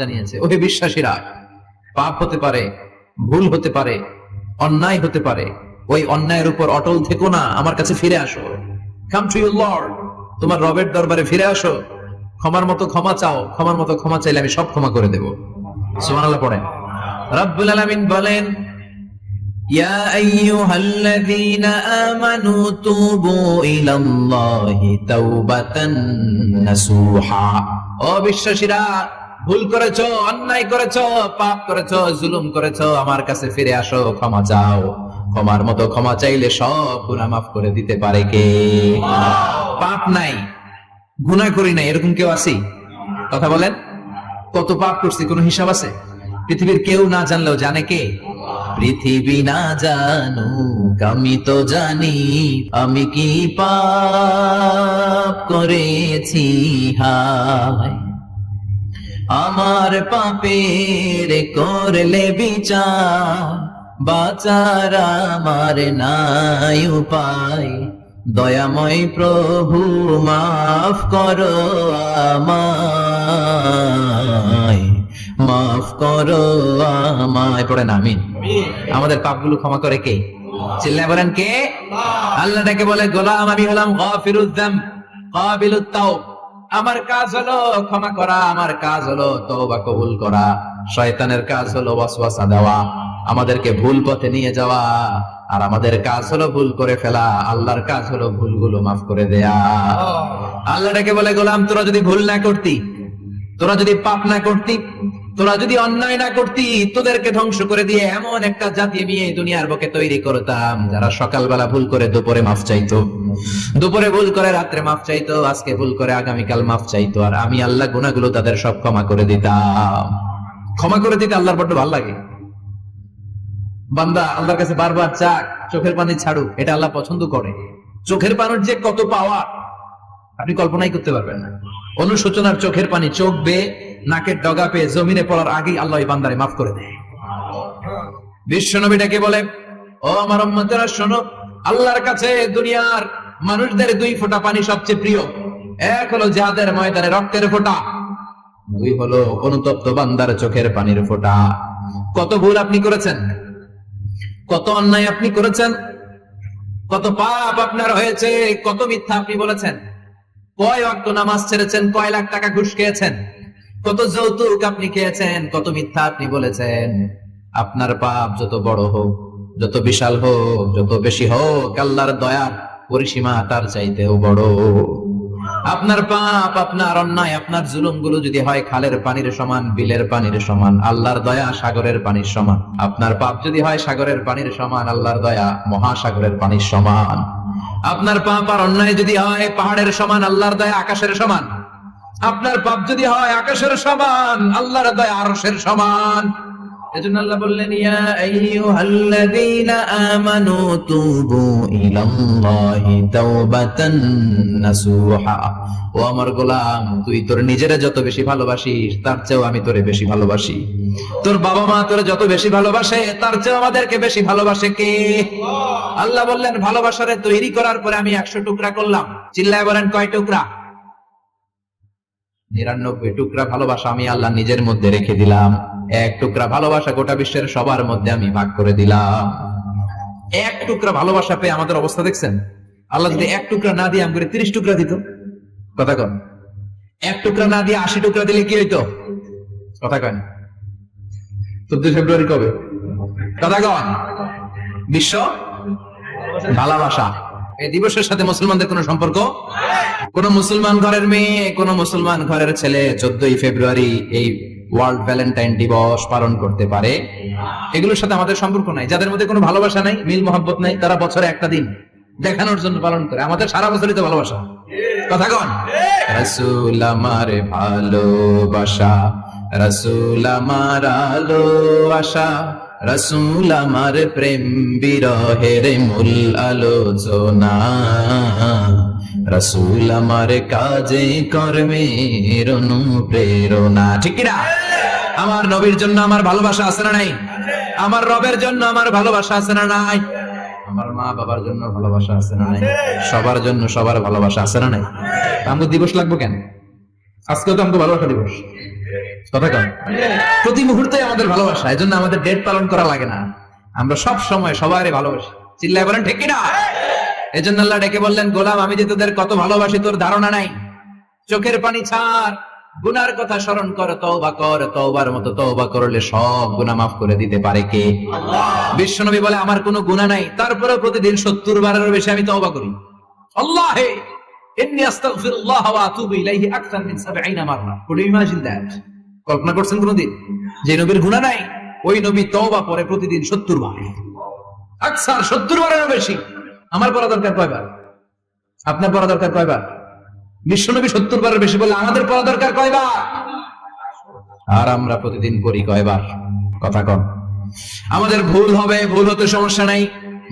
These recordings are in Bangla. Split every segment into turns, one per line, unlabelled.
জানিয়েছে, ওহে বিশ্বাসীরা, পাপ হতে পারে, ভুল হতে পারে, অন্যায় হতে পারে, ওই অন্যায়ের উপর অটল থেকো না, আমার কাছে ফিরে আসো। কাম টু ইউর লর্ড, তোমার রবের দরবারে ফিরে আসো, ক্ষমার মতো ক্ষমা চাও, ক্ষমার মতো ক্ষমা চাইলে আমি সব ক্ষমা করে দেব। সুবহানাল্লাহ পড়েন। রব্বুল আলামিন বলেন, ইয়া আইয়ুহাল্লাযীনা আমানু তুবু ইলাল্লাহি তাওবাতান নাসুহা। ও বিশ্বাসীরা, ভুল করেছো, অন্যায় করেছো, পাপ করেছো, জুলুম করেছো, আমার কাছে ফিরে আসো, ক্ষমা চাও। ক্ষমার মতো ক্ষমা চাইলে সব গুনাহ মাফ করে দিতে পারে কে? পাপ নাই, গুনাহ করি নাই, এরকম কেউ আছে? কথা বলেন। কত পাপ করছি, কোনো হিসাব আছে? পৃথিবীর কেউ না জানলেও জানে কে? পৃথিবী না জানুক আমি তো জানি, আমি কি পাপ করেছি হায়। আমার পাপের করলে বিচার, বাঁচার আমার নাই উপায়। দয়াময় প্রভু মাফ করো আমায়, মাফ করো আমায়। পড়েন আমিন। আমাদের পাপগুলো ক্ষমা করে কে? চিল্লায় বলেন কে? আল্লাহ ডেকে বলে, গোলাম আমি হলাম গাফিরুয যামব কাবিলুত তাওব। আমার কাজ হলো ক্ষমা করা, আমার কাজ হলো তওবা কবুল করা। শয়তানের কাজ হলো ওয়াসওয়াসা দেওয়া, আমাদেরকে ভুল পথে নিয়ে যাওয়া। আর আমাদের কাজ হলো ভুল করে ফেলা, আল্লাহর কাজ হলো ভুলগুলো মাফ করে দেয়া। আল্লাহ ডেকে বলে, গোলাম তোরা যদি ভুল না করতি, তোরা যদি পাপ না করতি, তোরা যদি অন্যায় না করতি, তোদেরকে ধ্বংস করে দিয়ে এমন একটা জাতি আমি এই দুনিয়ার বুকে তৈরি করতাম যারা সকালবেলা ভুল করে দুপুরে মাফ চাইতো, দুপুরে ভুল করে রাত্রে মাফ চাইতো, আজকে ভুল করে আগামীকাল মাফ চাইতো। আর আমি আল্লাহ গুনাহগুলো তাদের সব ক্ষমা করে দিতাম। ক্ষমা করে দিতে আল্লাহর বড্ড ভালো লাগে। বান্দা আল্লাহর কাছে বারবার চাক, চোখের পানি ছাড়ুক, এটা আল্লাহ পছন্দ করে। চোখের পানির যে কত পাওয়া আপনি কল্পনাই করতে পারবেন না। অনুশোচনার চোখের পানি, চোখ বেয়ে নাকের ডগা পেয়ে জমিনে পড়ার আগেই আল্লাহ এই বান্দারে মাফ করে দেয়। বিশ্ব নবী ডেকে বলে, ও আমার উম্মতেরা শোনো, আল্লাহর কাছে দুনিয়ার মানুষদের দুই ফোঁটা পানি সবচেয়ে প্রিয়। এক হলো জিহাদের ময়দানে রক্তের ফোঁটা, দুই হলো অনুতপ্ত বান্দার চোখের পানির ফোঁটা। কত ভুল আপনি করেছেন, কত অন্যায় আপনি করেছেন, কত পাপ আপনার হয়েছে, কত মিথ্যা আপনি বলেছেন, কয় ওয়াক্ত নামাজ ছেড়েছেন, কয় লাখ টাকা ঘুষ খেয়েছেন, কত যৌতুক আপনি খেয়েছেন, কত মিথ্যা আপনি বলেছেন। আপনার পাপ যত বড় হোক, যত বিশাল হোক, যত বেশি হোক, আল্লাহর দয়ার পরিসীমা তার চাইতেও বড়। আপনার পাপ, আপনার অন্যায়, আপনার জুলুম গুলো যদি হয় খালের পানির সমান, বিলের পানির সমান, আল্লাহর দয়া সাগরের পানির সমান। আপনার পাপ যদি হয় সাগরের পানির সমান, আল্লাহর দয়া মহাসাগরের পানির সমান। আপনার পাপ আর অন্যায় যদি হয় পাহাড়ের সমান, আল্লাহর দয়া আকাশের সমান। আপনার পাপ যদি হয় আকাশের সমান, আল্লাহর দয়া আরশের সমান। এজন্য আল্লাহ বললেন, ইয়া আইয়ুহাল্লাযীনা আমানু তুবু ইলাল্লাহি তাওবাতান নাসুহা। ও আমার গোলাম, তুই তোর নিজেরে যত বেশি ভালোবাসিস তার চেয়েও আমি তোরে বেশি ভালোবাসি। তোর বাবা মা তোরে যত বেশি ভালোবাসে তার চেয়েও আমাদেরকে বেশি ভালোবাসে কে? আল্লাহ বললেন, ভালোবাসারে তৈরি করার পরে আমি 100 টুকরা করলাম। চিল্লায় বলেন, কয় টুকরা? 99 টুকরা ভালোবাসা আমি আল্লাহ নিজের মধ্যে রেখে দিলাম। এক টুকরা ভালোবাসা গোটা বিশ্বের সবার মধ্যে আমি ভাগ করে দিলাম। এক টুকরা ভালোবাসা পেয়ে আমাদের অবস্থা দেখছেন? আল্লাহ যদি এক টুকরা না দিয়ে আমাকে 30 টুকরা দিত, কথা কন। এক টুকরা না দিয়ে 80 টুকরা দিলে কি হইতো? কথা কন। 14 ফেব্রুয়ারি কবে? কথা কন। বিশ্ব ভালোবাসা এই দিবসের সাথে মুসলমানদের কোন সম্পর্ক? কোন মুসলমান ঘরের মেয়ে, কোন মুসলমান ঘরের ছেলে 14ই ফেব্রুয়ারি এই ওয়ার্ল্ড ভ্যালেন্টাইন দিবস পালন করতে পারে? এগুলোর সাথে আমাদের সম্পর্ক নাই। যাদের মধ্যে কোনো ভালোবাসা নাই, মিল মোহাব্বত নাই, তারা বছরে একটা দিন দেখানোর জন্য পালন করে। আমাদের সারা বছরই তো ভালোবাসা। কথা কন। রাসূল আমার ভালোবাসা, রাসূল আমার আলো আশা, রাসূল আমার প্রেম বিরহের মূল আলোচনা, রাসূল আমার কাজে কর্মের অনুপ্রেরণা। ঠিক কি না? আমার নবীর জন্য আমার ভালোবাসা আছে না নাই? আমার রবের জন্য আমার ভালোবাসা আছে না নাই? আমার মা বাবার জন্য ভালোবাসা আছে না নাই? সবার জন্য সবার ভালোবাসা আছে না নাই? আমাদের দিবস লাগবে কেন? আজকেও তো আমাদের ভালোবাসা দিবস। কথা কন, প্রতি মুহূর্তে আমাদের ভালোবাসা, এজন্য আমাদের ডেট পালন করা লাগে না, আমরা সব সময় সবারই ভালোবাসি। চিল্লায় বলেন ঠিক কিনা? এজন্য আল্লাহ ডেকে বললেন, গোলাম আমি যে তোদের কত ভালোবাসি তোর ধারণা নাই। চোখের পানি ছাড়, গুনার কথা স্মরণ কর, তওবা কর, তওবার মতো তওবা করলে সব গুনাহ মাফ করে দিতে পারে কে? আল্লাহ। বিশ্বনবী বলে আমার কোনো গুনাহ নাই, তারপরেও প্রতিদিন 70 বারেরও বেশি আমি তওবা করি। আল্লাহে ইন্নী আস্তাগফিরুল্লাহ ওয়া আতুবু ইলাইহি আকসার মিন 70 মাররা। Could you imagine that? কল্পনা করছেন কোনদিন যে নবীর গুনাহ নাই, ওই নবী তওবা করে প্রতিদিন 70 বার, আকসার 70 বারেরও বেশি। আমার পড়া দরকার কয়বার? আপনার পড়া দরকার কয়বার? বিশ্বনবী 70 বারের বেশি বলে আমাদের পড়া দরকার কয়বার? আর আমরা প্রতিদিন পড়ি কয়বার? কথা কম। আমাদের ভুল হবে, ভুল হতে সমস্যা নাই,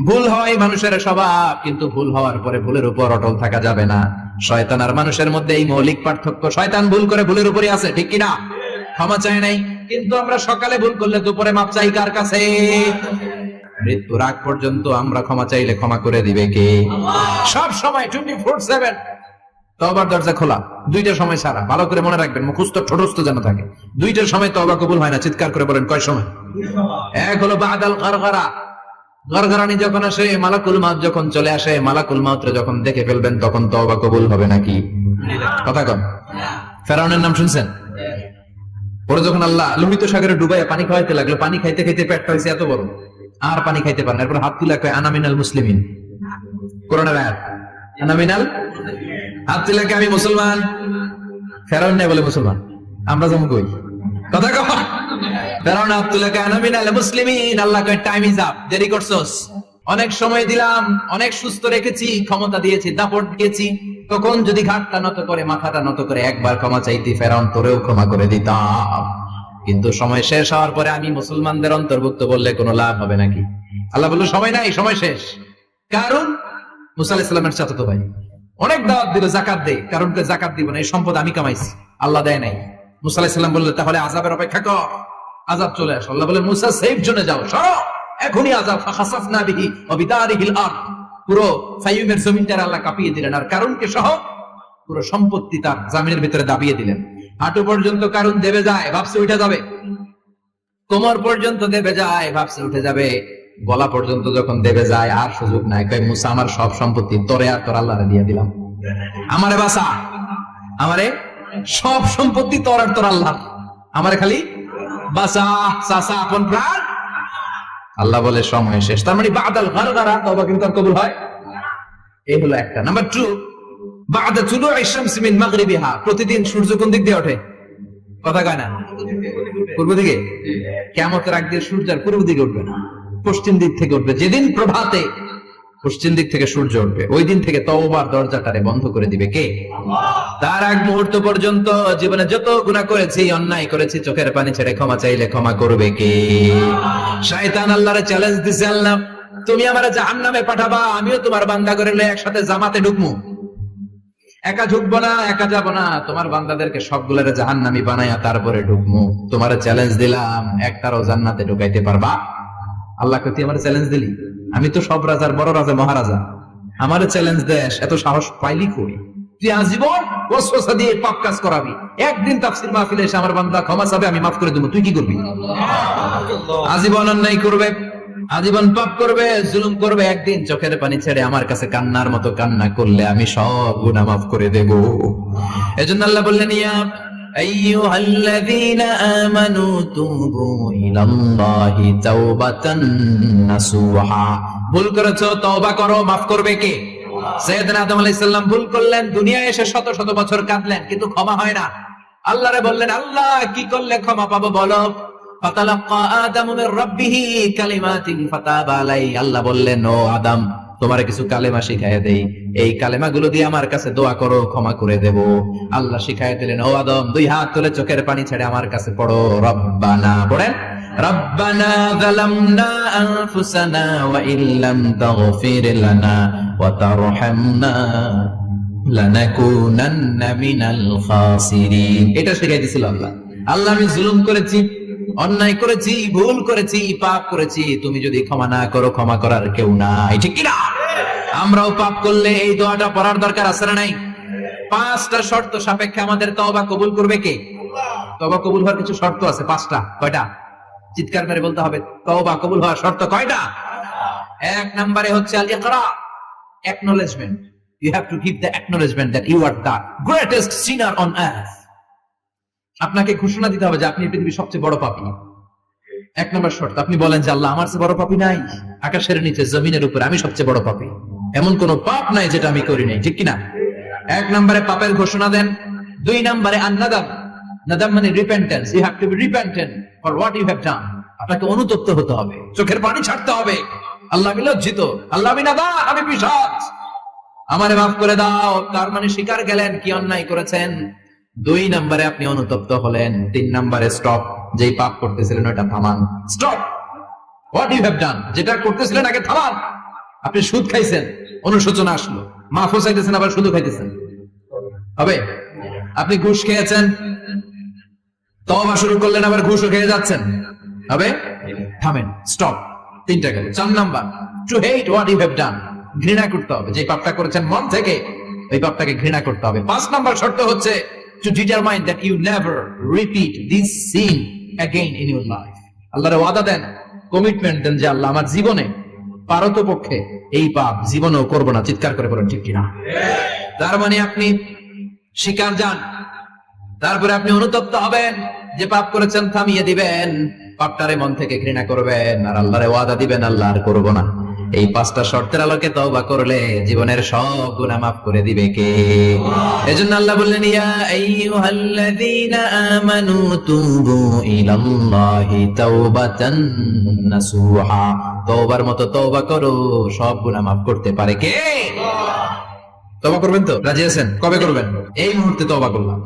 ভুল হয় মানুষের স্বভাব, কিন্তু ভুল হওয়ার পরে ভুলের উপর অটল থাকা যাবে না। শয়তান আর মানুষের মধ্যে এই মৌলিক পার্থক্য। শয়তান ভুল করে ভুলের উপরই আছে, ঠিক কিনা? ক্ষমা চায় নাই, কিন্তু আমরা সকালে ভুল করলে দুপুরে মাপ চাই কার কাছে? মৃত্যুর আগ পর্যন্ত আমরা ক্ষমা চাইলে ক্ষমা করে দিবে কে? সব সময় 24/7 তওবার দরজা খোলা, দুইটার সময় ছাড়া। ভালো করে মনে রাখবেন, মুখস্থ ঠোঁটস্থ যেন থাকে। দুইটার সময় তওবা কবুল হয় না, চিৎকার করে বলেন কয় সময়? এক হলো বাদাল গারগারা, গারগারানি যখন আসে, মালাকুল মাউত যখন চলে আসে, মালাকুল মাউতরে যখন দেখে ফেলবেন তখন তওবা কবুল হবে নাকি? কথা কম। ফেরাউনের নাম শুনছেন? পরে যখন আল্লাহ লোহিত সাগরে ডুবাইয়া পানি খাওয়াইতে লাগলো, পানি খাইতে খাইতে পেটটা হয়েছে এত বড়, আর পানি খাইতে পারেন। এরপর হাত তুলে কয় আনা মিনাল মুসলিমিন। কোরআনের আয়াত, আনা মিনাল, হাত তুলে কয় আমি মুসলমান। ফেরাউন নাই বলে মুসলমান, আমরা যেমন কই। কথা কম। ফেরাউন হাত তুলে কয় আনা মিনাল মুসলিমিন। আল্লাহ কয় টাইম ইজ আপ, দেরি করছস, অনেক সময় দিলাম, অনেক সুস্থ রেখেছি, ক্ষমতা দিয়েছি, দাপট দিয়েছি, তখন যদি ঘাটটা নত করে, মাথাটা নত করে একবার ক্ষমা চাইতি, ফেরাউন তোরেও ক্ষমা করে দিতাম। কিন্তু সময় শেষ হওয়ার পরে আমি মুসলমানদের অন্তর্ভুক্ত বললে কোনো লাভ হবে নাকি? আল্লাহ বলল সময় নাই, সময় শেষ। কারণ মুসা আলাইহিস সালামের চাচাতো ভাই অনেক দাওয়াত দিল, যাকাত দে, কারণ যাকাত দিব না, এই সম্পদ আমি কামাইছি, আল্লাহ দেয় নাই। মুসা আলাইহিস সালাম বললেন তাহলে আযাবের অপেক্ষা কর, আযাব চলে আসে। আল্লাহ বলে মুসা সেফ জোনে যাও, সরো, এখনই আযাব। ফাখাসাফনা বিহি ওয়া বিদারিহিল আরদ, পুরো ফাইমের জমিনটা আল্লাহ কাঁপিয়ে দিলেন, আর কারুনকে সহ পুরো সম্পত্তি তার জামিনের ভিতরে দাবিয়ে দিলেন। হাঁটু পর্যন্ত কারণ দেবে যায়, ভাবছে উঠে যাবে, কোমর পর্যন্ত দেবে যায়, ভাবছে উঠে যাবে, গলা পর্যন্ত যখন দেবে যায় আর সুযোগ নাই। কয় মুসা আমার সব সম্পত্তি তোরে আর তোর আল্লাহরে দিয়ে দিলাম, আমারে বাঁচা, আমারে সব সম্পত্তি তোর আর তোর আল্লাহ, আমারে খালি বাঁচা, চাচা আপন প্রাণ। আল্লাহ বলে সময় শেষ। তার মানে বাদাল গারগারা তওবা কিন্তু আর কবুল হয়। এই হলো একটা। নাম্বার 2, বাদা তুলুই শামস মিন মাগরিবিহা, প্রতিদিন সূর্য কোন দিক দিয়ে ওঠে? কথা কয় না? পূর্ব দিকে। কিয়ামতের আগ দিয়ে সূর্য আর পূর্ব দিকে উঠবে না, পশ্চিম দিক থেকে উঠবে। যেদিন প্রভাতে পশ্চিম দিক থেকে সূর্য উঠবে, ওই দিন থেকে তওবার দরজাটারে বন্ধ করে দিবে কে? তার আগ মুহূর্ত পর্যন্ত জীবনে যত গুনাহ করেছি, অন্যায় করেছি, চোখের পানি ছেড়ে ক্ষমা চাইলে ক্ষমা করবে কে? শয়তান আল্লাহরে চ্যালেঞ্জ দিছে, আল্লাহ তুমি আমারে জাহান্নামে পাঠাবা, আমিও তোমার বান্দা করে একসাথে জামাতে ঢুকবো, একা ঢুকবো না, একা যাবো না, তোমার বান্দাদেরকে সবগুলোরে জাহান্নামী বানায়া তারপরে ঢুকবো। তোমারে চ্যালেঞ্জ দিলাম, একটারও জান্নাতে ঢুকাইতে পারবা? আল্লাহকে তুই আমার চ্যালেঞ্জ দিলি? আমি তো সব রাজার বড় রাজা, মহারাজা, আমারে চ্যালেঞ্জ দেশ, এত সাহস পাইলি কই? তুই আজীবন ওয়াসওয়াসা দিয়ে পাপ কাজ করাবি, একদিন তাফসীর মাহফিলে এসে আমার বান্দা ক্ষমা চাবে, আমি মাফ করে দেব, তুই কি করবি? আজীবন অন্যায় করবে, আজীবন পাপ করবে, জুলুম করবে, একদিন চোখের পানি ছেড়ে আমার কাছে কান্নার মতো কান্না করলে আমি সব গুনাহ মাফ করে দেব। এজন্য আল্লাহ বললেন ইয়া আইয়ুহাল্লাযীনা আমানু তুবু ইলাল্লাহি তাওবাতান নাসুহা। ভুল করেছো, তওবা করো, মাফ করবে কে? সাইয়েদনা আদম আলাইহিস সালাম ভুল করলেন, দুনিয়ায় এসে শত শত বছর কাঁদলেন, কিন্তু ক্ষমা হয় না। আল্লাহরে বললেন আল্লাহ কি করলে ক্ষমা পাবো বলো? ফাতালাক্কা আদামু মির রাব্বিহি কালিমাতিন ফাতাবা আলাইহি। আল্লাহ বললেন ও আদম, তোমারে কিছু কালেমা শিখাইয়া দেই, এই কালেমাগুলো দিয়ে আমার কাছে দোয়া করো, ক্ষমা করে দেব। আল্লাহ শিখাইয়া দিলেন, ও আদম দুই হাত তুলে চোখের পানি ছেড়ে আমার কাছে পড়ো, রব্বানা, পড়েন, রব্বানা যালামনা আনফুসানা ওয়া ইল্লাম তাগফির লানা ওয়া তারহামনা লানাকুনান্না মিনাল খাসিরিন। এটা শিখাই দিয়েছিল আল্লাহ। আল্লাহ আমি জুলুম করেছি, অন্যায় করেছি, ভুল করেছি, পাপ করেছি, তুমি যদি ক্ষমা না করো ক্ষমা করার কেউ নাই, ঠিক কিনা? আমরাও পাপ করলে এই দোয়াটা পড়ার দরকার আছে না নাই? 5টা শর্ত সাপেক্ষে আমাদের তওবা কবুল করবে কে? তওবা কবুল হওয়ার কিছু শর্ত আছে 5টা। কয়টা? চিৎকার করে বলতে হবে, তওবা কবুল হওয়ার শর্ত কয়টা? 1 নম্বরে হচ্ছে আল ইকরা, acknowledgement. You have to give the acknowledgement that you are the greatest sinner on earth. আপনাকে ঘোষণা দিতে হবে যে আপনি পৃথিবীর সবচেয়ে বড় পাপী। 1 নম্বর শর্ত, আপনি বলেন যে আল্লাহ, আমার চেয়ে বড় পাপী নাই, আকাশের নিচে জমিনের উপরে আমি সবচেয়ে বড় পাপী, এমন কোন পাপ নাই যেটা আমি করি নাই, ঠিক কিনা? 1 নম্বরে পাপের ঘোষণা দেন। 2 নম্বরে আন-নাদাম, নাদাম মানে repentance. You have to be repentant for what you have done. আপনাকে অনুতপ্ত হতে হবে, চোখের পানি ছাড়তে হবে। আল্লাহ আমি লজ্জিত, আল্লাহ আমি নাদাম, আমি পিশাচ, আমারে মাফ করে দাও। তার মানে স্বীকার গেলেন কি অন্যায় করেছেন। 2 নম্বরে আপনি অনুতপ্ত হলেন। 3 নম্বরে স্টপ, যেই পাপ করতেছিলেন ওটা থামান। Stop what you have done, যেটা করতেছিলেন আগে থামান। আপনি সুদ খাইছেন, অনুশোচনা আসলো, মাফও চাইতেছেন, আবার সুদ খাইতেছেন, হবে? আপনি ঘুষ খেয়েছেন, তওবা শুরু করলেন, আবার ঘুষও খেয়ে যাচ্ছেন, হবে? থামেন, স্টপ। 3টা গেল। 4 number, to hate what you have done, ঘৃণা করতে হবে, যে পাপটা করেছেন মন থেকে ওই পাপটাকে ঘৃণা করতে হবে। 5 নাম্বার শর্ত হচ্ছে to determine that you never repeat this sin again in your life. আল্লাহর ওয়াদা দেন, কমিটমেন্ট দেন যে আল্লাহ আমার জীবনে পারতপক্ষে এই পাপ জীবনেও করব না। চিৎকার করে বলেন ঠিক কিনা? তার মানে আপনি স্বীকার যান, তারপরে আপনি অনুতপ্ত হবেন, যে পাপ করেছেন থামিয়ে দিবেন, পাপটারে মন থেকে ঘৃণা করবেন, আর আল্লাহরে ওয়াদা দিবেন আল্লাহ আর করব না। এই 5টা শর্তের আলোকে তওবা করলে জীবনের সব গুনাহ মাফ করে দিবে কে? এজন্য আল্লাহ বললেন, ইয়া আইয়ুহাল্লাযীনা আমানু তুবু ইলাল্লাহি তাওবাতান নাসুহা। তওবার মতো তওবা করো, সব গুনাহ মাফ করতে পারে কে? তওবা করবেন তো? রাজি আছেন? কবে করবেন? এই মুহূর্তে তওবা করলাম,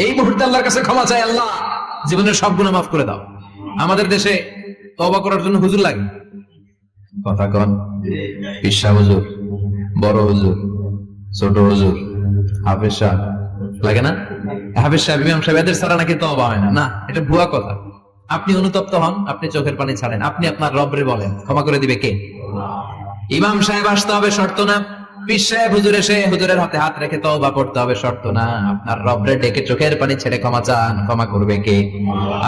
এই মুহূর্তে আল্লাহর কাছে ক্ষমা চাই, আল্লাহ জীবনের সব গুনাহ মাফ করে দাও। আমাদের দেশে তওবা করার জন্য হুজুর লাগে, কথা কন, পিসা হুজুর, বড় হুজুর, ছোট হুজুর, হাফেজ সাহেব লাগে না? হাফেজ সাহেব, ইমাম সাহেব, এদের ছাড়া নাকি তওবা হয় না। না, এটা ভুয়া কথা। আপনি অনুতপ্ত হন, আপনি চোখের পানি ছাড়েন, আপনি আপনার রবরে বলেন, ক্ষমা করে দিবে কে? ইমাম সাহেব আসতে হবে, শর্ত না। পীর সাহেব হুজুর এসে হুজুরের হাতে হাত রেখে তওবা করতে হবে, শর্ত না। আপনার রবরে ডেকে চোখের পানি ছেড়ে ক্ষমা চান, ক্ষমা করবে কে?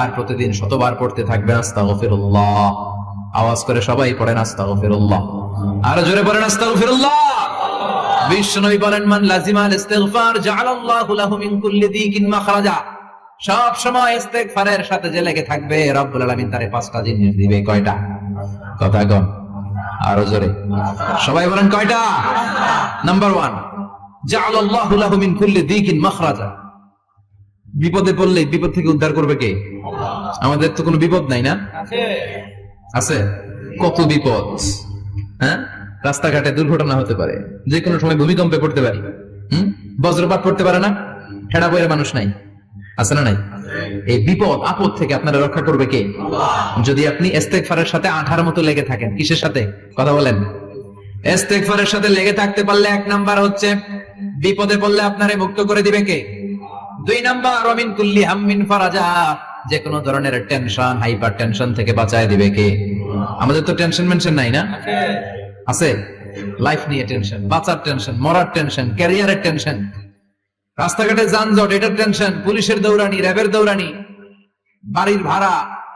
আর প্রতিদিন শতবার পড়তে থাকবেন আস্তাগফিরুল্লাহ। আওয়াজ করে সবাই পড়েন আস্তাগফিরুল্লাহ, আর জোরে পড়েন আস্তাগফিরুল্লাহ। বিশ্বনবী বলেন, মান লাজিমাল ইস্তিগফার জাআলাল্লাহু লাহু মিন কুল্লি দিকিন মাখরাজা। সব সময় ইস্তিগফারের সাথে যে লেগে থাকবে, রব্বুল আলামিন তারে 5টা জিনিস দিবে। কয়টা? কথা কন, আরো জোরে সবাই বলেন, কয়টা? নাম্বার 1, জাআলাল্লাহু লাহু মিন কুল্লি দিকিন মাখরাজা। বিপদে পড়লে বিপদ থেকে উদ্ধার করবে কে? আমাদের তো কোনো বিপদ নাই না? আছে। কত বিপদ, হ্যাঁ? রাস্তাঘাটে দুর্ঘটনা হতে পারে, যে কোনো সময় ভূমিকম্পে পড়তে পারি, বজ্রপাত পড়তে পারে না? হেডা বইয়ের মানুষ নাই, আছে না নাই? এই বিপদ আপদ থেকে আপনারা রক্ষা করবে কে? যদি আপনি ইস্তেগফারের সাথে আঠার মতো লেগে থাকেন। কিসের সাথে? কথা বলেন। ইস্তেগফারের সাথে লেগে থাকতে পারলে 1 নাম্বার হচ্ছে বিপদে পড়লে আপনারে মুক্ত করে দিবে কে? 2 নাম্বার, ওমিন কুল্লি হাম্মিন ফারাজা। যে কোনো ধরনের টেনশন, হাইপার টেনশন থেকে বাঁচায় দিবে কে? আমাদের তো টেনশন মেনশন নাই না? আছে। লাইফ নিয়ে টেনশন, বাঁচার টেনশন, মরার টেনশন, ক্যারিয়ারের টেনশন, রাস্তাঘাটে যানজট, এটার টেনশন, পুলিশের দৌড়ানি, র্যাবের দৌড়ানি, বাড়ির ভাড়া,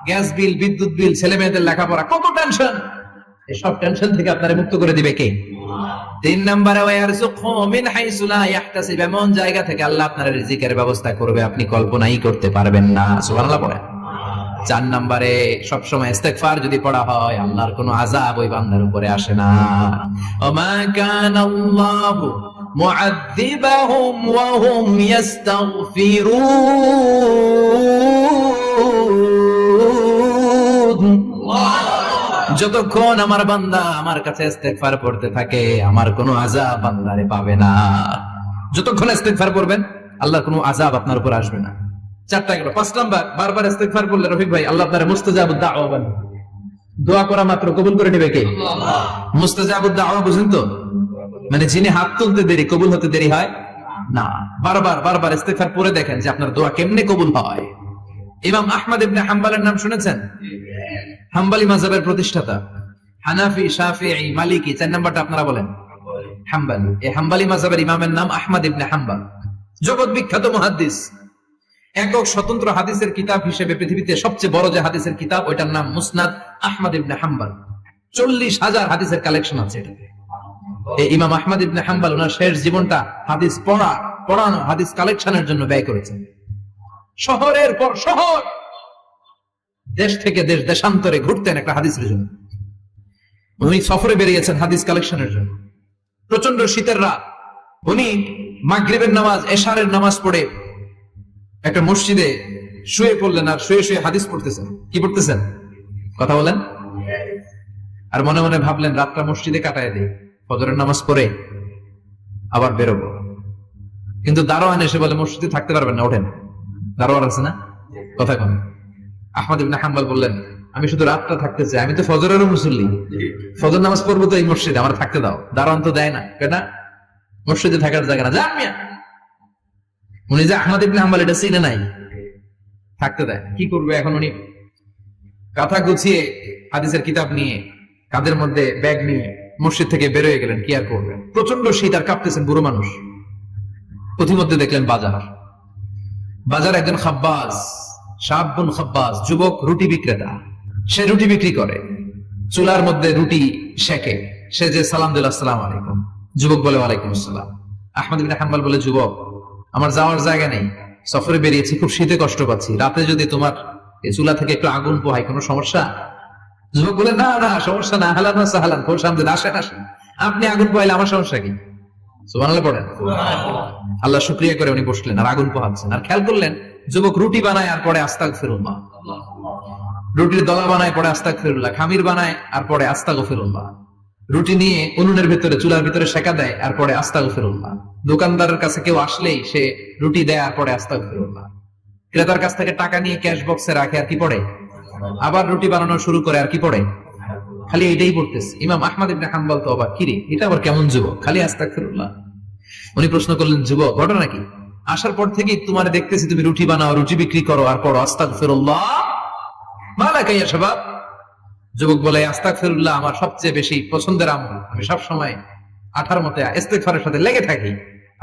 গ্যাস বিল, বিদ্যুৎ বিল, ছেলে মেয়েদের লেখাপড়া, কত টেনশন। এসব টেনশন থেকে আপনারে মুক্ত করে দিবে কে? 3 নম্বরে, ওয়ারযুকহু মিন হাইসু লা ইয়াহতাসিব। এমন জায়গা থেকে আল্লাহ আপনার রিজিকের ব্যবস্থা করবে আপনি কল্পনাই করতে পারবেন না। সুবহানাল্লাহ পড়েন। 4 নম্বরে, সবসময় ইস্তেগফার যদি পড়া হয়, আল্লাহর কোনো আযাব ওই বান্দার উপরে আসে না। ওমা কানাল্লাহু মুআযযিবাহুম ওয়া হুম ইস্তাগফিরুন। যতক্ষণ আমার বান্দা আমার কাছে ইস্তেগফার পড়তে থাকে, আমার কোনো আযাব বান্দারে পাবে না। যতক্ষণ ইস্তেগফার পড়বেন, আল্লাহর কোনো আযাব আপনার উপর আসবে না। 4টা গেল। 5 নাম্বার, বারবার ইস্তেগফার পড়লে রফিক ভাই আল্লাহ আপনার মুস্তাজাবুদ দাওয়া বানাবে। দোয়া করা মাত্র কবুল করে নেবে কে? আল্লাহ। মুস্তাজাবুদ দাওয়া বুঝেন তো? মানে যিনি হাত তুলতে দেরি, কবুল হতে দেরি হয় না। বারবার বারবার ইস্তেগফার পড়ে দেখেন যে আপনার দোয়া কেমনে কবুল হয়। ইমাম আহমদ ইবনে হাম্বলের নাম শুনেছেন? হাম্বলি মাযহাবের প্রতিষ্ঠাতা। হানাফি, শাফিঈ, মালিকি, 4 নাম্বারটা আপনারা বলেন। হাম্বলি। এই হাম্বলি মাযহাবের ইমামের নাম আহমদ ইবনে হাম্বল, জগৎ বিখ্যাত মুহাদ্দিস। একক স্বতন্ত্র হাদিসের কিতাব হিসেবে পৃথিবীতে সবচেয়ে বড় যে হাদিসের কিতাব, ওইটার নাম মুসনাদ আহমদ ইবনে হাম্বল। 40,000 হাদিসের কালেকশন আছে এটাতে। এই ইমাম আহমদ ইবনে হাম্বল ওনার শেষ জীবনটা হাদিস পড়ানো, হাদিস কালেকশনের জন্য ব্যয় করেছেন। শহরের পর শহর, দেশ থেকে দেশ, দেশান্তরে ঘুরতেন একটা হাদিসের জন্য। উনি সফরে বেরিয়েছেন হাদিস কালেকশনের জন্য। প্রচন্ড শীতের রাত, উনি মাগরিবের নামাজ, এশারের নামাজ পড়ে একটা মসজিদে শুয়ে পড়লেন, আর শুয়ে শুয়ে হাদিস পড়তেছেন। কি পড়তেছেন? কথা বলেন। আর মনে মনে ভাবলেন রাতটা মসজিদে কাটায় দেই, ফজরের নামাজ পড়ে আবার বেরোবো। কিন্তু দারোয়ান এসে বলে মসজিদে থাকতে পারবেন না, ওঠেন। দারোয়ান আছে না, কথা কন। আহমদ ইবনে হাম্বল বললেন, আমি শুধু রাতটা থাকতে চাই, আমি তো ফজরেরও মুসল্লি, ফজর নামাজ পড়বো তো এই মসজিদে, আমার থাকতে দাও। দারোয়ান তো দেয় না, কেনা মসজিদে থাকার জায়গা না, যান মিয়া। উনি যে আহমদ ইবনে হাম্বল এটা চিনে নাই, থাকতে দেয়। কি করবে এখন? উনি কাঁথা গুছিয়ে হাদিসের কিতাব নিয়ে, কাঁধের মধ্যে ব্যাগ নিয়ে মসজিদ থেকে বেরোয় গেলেন। কি আর করবেন, প্রচন্ড শীত, আর কাঁপতেছেন, বুড়ো মানুষ। পথিমধ্যে দেখলেন বাজার একজন খাব্বাজ, শাবুন খাব্বাজ, যুবক রুটি বিক্রেতা। সে রুটি বিক্রি করে, চুলার মধ্যে রুটি সেকে। সে যে সালাম দিল, আসসালামু আলাইকুম। যুবক বলে, ওয়ালাইকুম আসসালাম। আহমদ ইবনে হাম্বল বলে, যুবক, আমার যাওয়ার জায়গা নেই, সফরে বেরিয়েছি, খুব শীতে কষ্ট পাচ্ছি, রাতে যদি তোমার এই চুলা থেকে একটু আগুন পোহাই, কোনো সমস্যা? যুবক বলে, না না, সমস্যা না, হালান সাহালান, খোর সামনে আসেন, আপনি আগুন পোহাইলে আমার সমস্যা কি? সুবহানাল্লাহ পড়েন। আল্লাহ শুকরিয়া করে উনি বসলেন আর আগুন পোহাচ্ছেন। আর খেয়াল করলেন যুবক রুটি বানায় আর পরে আস্তাগফিরুল্লাহ, রুটির দলা বানায় পরে আস্তাগফিরুল্লাহ, খামির বানায় আর পরে আস্তাগফিরুল্লাহ, রুটি নিয়ে উনুনের ভিতরে, চুলার ভিতরে সেকা দেয় আর পরে আস্তাগফিরুল্লাহ, দোকানদারের কাছে কেউ আসলেই সে রুটি দেয় আর পরে আস্তাগফিরুল্লাহ, ক্রেতার কাছ থেকে টাকা নিয়ে ক্যাশ বক্সে রাখে আর কি পড়ে, আবার রুটি বানানো শুরু করে আর কি পড়ে, খালি এটাই পড়তেছে। ইমাম আহমদ ইবনে হাম্বল তো অবাক, কিরে এটা আবার কেমন যুবক, খালি আস্তাগফিরুল্লাহ। উনি প্রশ্ন করলেন, যুবক ঘটনা কি? আসার পর থেকে তোমার দেখতেছি তুমি রুটি বানাও, রুটি বিক্রি করো আর পড়ো আস্তাগফিরুল্লাহ, মালাকা ইয়া শাবাব। যুবক বলে, আস্তাগফিরুল্লাহ আমার সবচেয়ে বেশি পছন্দের আমল, আমি সব সময় আঠার মতে ইস্তিগফারের সাথে লেগে থাকি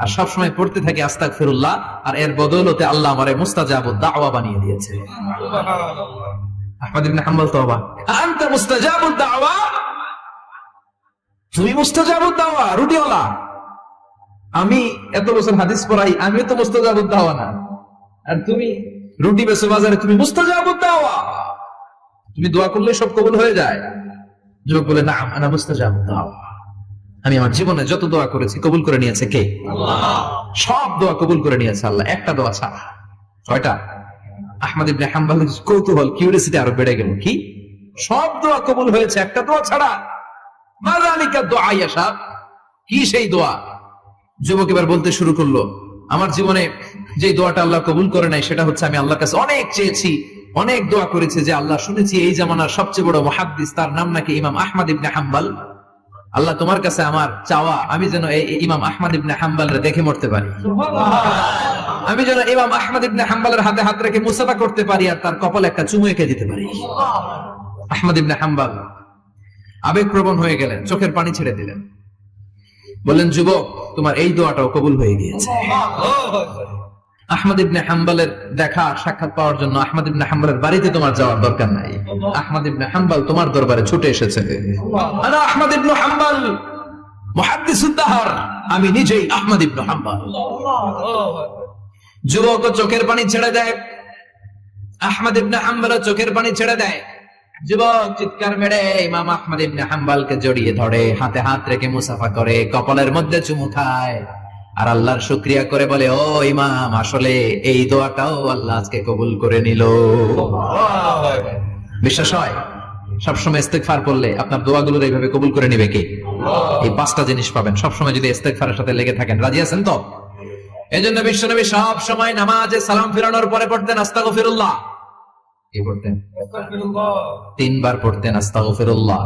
আর সব সময় পড়তে থাকি আস্তাগফিরুল্লাহ, আর এর বদৌলতে আল্লাহ আমারে মুস্তাজাবুদ দাওয়া বানিয়ে দিয়েছে। আহমদ ইবনে হাম্বল তো অবাক, আনতা মুস্তাজাবুদ দাওয়া, তুমি মুস্তাজাবুদ দাওয়া, রুটিওয়ালা। আমি এত বছর হাদিস পড়াই, আমি তো মুস্তাজাবুদ দাওয়া না, আর তুমি রুটি বেচো বাজারে, তুমি মুস্তাজাবুদ দাওয়া, তুমি দোয়া করলে সব কবুল হয়ে যায়। যুবক বলে, না আনা মুস্তাজাবুদ দাওয়া, আমি আমার জীবনে যত দোয়া করেছি কবুল করে নিয়েছে কে? আল্লাহ। সব দোয়া কবুল করে নিয়েছে আল্লাহ, একটা দোয়া ছাড়া। কয়টা? আহমদ ইবনে হাম্বলের কৌতূহল, কিউরিওসিটি আরো বেড়ে গেল। কি? সব দোয়া কবুল হয়েছে একটা দোয়া ছাড়া। মাযালিকা দুআ ইয়া শাব, কি সেই দোয়া? যুবক এবার বলতে শুরু করলো, আমার জীবনে যে দোয়াটা আল্লাহ কবুল করে নাই সেটা হচ্ছে, আমি আল্লাহর কাছে অনেক চেয়েছি, অনেক দোয়া করেছি, যে আল্লাহ শুনেছি এই জামানার সবচেয়ে বড় মুহাদ্দিস, তার নাম নাকি ইমাম আহমদ ইবনে হাম্বল। আল্লাহ তোমার কাছে আমার চাওয়া, আমি যেন এই ইমাম আহমদ ইবনে হাম্বলরে দেখে মরতে পারি, আমি যেন ইমাম আহমদ ইবনে হাম্বলের হাতে হাত রেখে মুসাফা করতে পারি আর তার কপালে একটা চুমু এঁকে দিতে পারি। আহমদ ইবনে হাম্বল আবেগপ্রবণ হয়ে গেলেন, চোখের পানি ছেড়ে দিলেন, বললেন, যুবক তোমার এই দোয়াটাও কবুল হয়ে গিয়েছে। আহমদ ইবনে হাম্বলের দেখা সাক্ষাৎ পাওয়ার জন্য আহমদ ইবনে হাম্বলের বাড়িতে তোমার যাওয়ার দরকার নাই, আহমদ ইবনে হাম্বল তোমার দরবারে ছুটে এসেছে। আনা আহমদ ইবনে হাম্বল মুহাদ্দিসুদ দাহর, আমি নিজেই আহমদ ইবনে হাম্বল। যুবক চোখের পানি ছেড়ে দেয়, আহমদ ইবনে হাম্বল চোখের পানি ছেড়ে দেয়। যুবক চিৎকার মেরে ইমাম আহমদ ইবনে হাম্বলকে জড়িয়ে ধরে, হাতে হাত রেখে মুসাফা করে, কপালের মধ্যে চুমু খায় আর আল্লাহর শুকরিয়া করে বলে, ও ইমাম, আসলে এই দোয়াটাও আল্লাহ আজকে কবুল করে নিল। বিশ্বাস হয়? সবসময় ইস্তেগফার করলে আপনার দোয়াগুলোর এইভাবে কবুল করে নিবে কে? এই 5টা জিনিস পাবেন সবসময় যদি ইস্তেগফারের সাথে লেগে থাকেন। রাজি আছেন তো? এজন্য বিশ্বনবী সব সময় নামাজে সালাম ফিরানোর পরে পড়তেন আস্তাগফিরুল্লাহ। কি পড়তেন? 3 বার পড়তেন আস্তাগফিরুল্লাহ,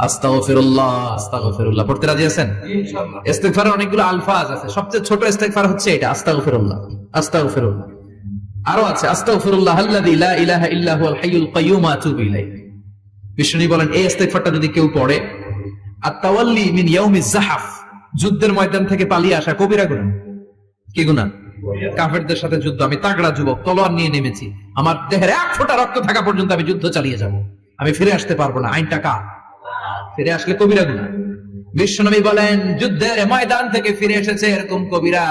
আস্তাগফিরুল্লাহ, আস্তাগফিরুল্লাহ। পড়তে রাজি আছেন? ইনশাআল্লাহ। ইস্তিগফারের অনেকগুলো আলফাজ আছে, সবচেয়ে ছোট ইস্তিগফার হচ্ছে এটা, আস্তাগফিরুল্লাহ, আস্তাগফিরুল্লাহ। আরো আছে আস্তাগফিরুল্লাহ আল্লাযী লা ইলাহা ইল্লা হুয়াল হাইয়ুল কাইয়্যুম আতুবু ইলাইহি। বিষ্ণু বলেন, এই ইস্তিগফারটা যদি কেউ পড়ে, আত-তাওয়াল্লি মিন ইয়াউমিজ জাহাফ, যুদ্ধের ময়দান থেকে পালিয়ে আসা কবিরা গুনাহ। কি গুনাহ? কাফেরদের সাথে যুদ্ধ, আমি তাগড়া যুবক, তলোয়ার নিয়ে নেমেছি, আমার দেহের এক ফোঁটা রক্ত থাকা পর্যন্ত আমি যুদ্ধ চালিয়ে যাব, আমি ফিরে আসতে পারবো না, আইন টাকা ফিরে আসলে কবিরা গুনাহ। বিশ্বনবী বলেন যুদ্ধের ময়দান থেকে ফিরে এসেছে এরকম কবিরা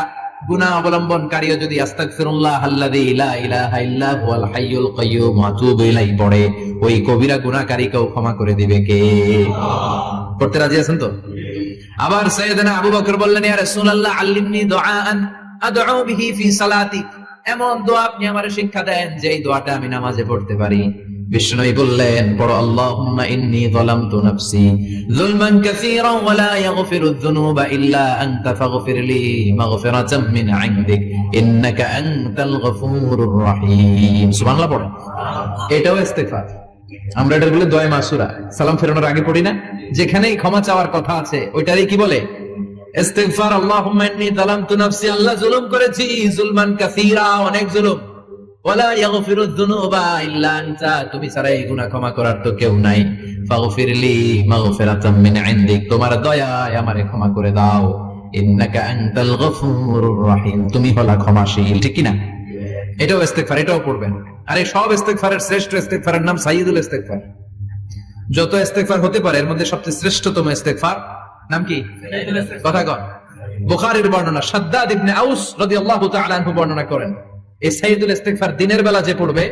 গুনাহ অবলম্বনকারীও যদি আস্তাগফিরুল্লাহ আল্লাযী লা ইলাহা ইল্লা হুয়াল হাইয়ুল কাইয়্যুম ওয়া আতুবু ইলাইহি পড়ে, ওই কবিরা গুনাহকারীকেও ক্ষমা করে দিবে কে? পড়তে রাজি আছেন তো? আবার সাইয়েদনা আবু বকর বললেন, ইয়া রাসূলুল্লাহ আল্লিমনি দুআআন আদউ বিহি ফি সালাতি, এমন দোয়া আপনি আমারে শিক্ষা দেন যে এই দোয়াটা আমি নামাজে পড়তে পারি। বিষ্ণুই বললেন, পড়ো আল্লাহুম্মা ইন্নী যালামতু নাফসি যুলমান কাসীরান ওয়া লা ইয়াগফিরুয যুনুবা ইল্লা আনতা ফাগফিরলি মাগফিরাতাম মিন ইনদিক ইন্নাকা আনতাল গফুরুর রহিম। সুবহানাল্লাহ পড়ো। এটাও ইস্তেগফার। আমরা এটা বলে দোয়া মাসুরা, সালাম ফেরানোর আগে পড়ি না? যেখানেই ক্ষমা চাওয়ার কথা আছে ওইটারই কি বলে? ইস্তিগফার। আল্লাহুম্মা ইন্নী যালামতু নাফসি, আল্লাহ জুলুম করেছি, যুলমান কাসীরা, অনেক জুলুম, ওয়ালা ইয়াগফিরুয যুনুবা ইল্লা আনতা, তুমি ছাড়া এই গুনাহ ক্ষমা করার তো কেউ নাই, ফাগফিরলি মাগফিরাতাম মিন ইনদিক, তোমার দয়ায় আমারে ক্ষমা করে দাও, ইন্নাকা আনতাল গফুরুর রহিম, তুমি হলা ক্ষমাশীল। ঠিক কি না? এটাও ইস্তিগফার, এটাও পড়বেন। আর এই সব ইস্তিগফারের শ্রেষ্ঠ ইস্তিগফারের নাম সাইয়্যিদুল ইস্তিগফার। যত ইস্তিগফার হতে পারে এর মধ্যে সবচেয়ে শ্রেষ্ঠতম ইস্তিগফার নাম কি? কথা কন। বুখারীর বর্ণনা, শাদ্দাদ ইবনে আউস রাদিয়াল্লাহু তাআলা আনহু বর্ণনা করেন, এই সাইয়্যিদুল ইস্তিগফার দিনের বেলা যে পড়বে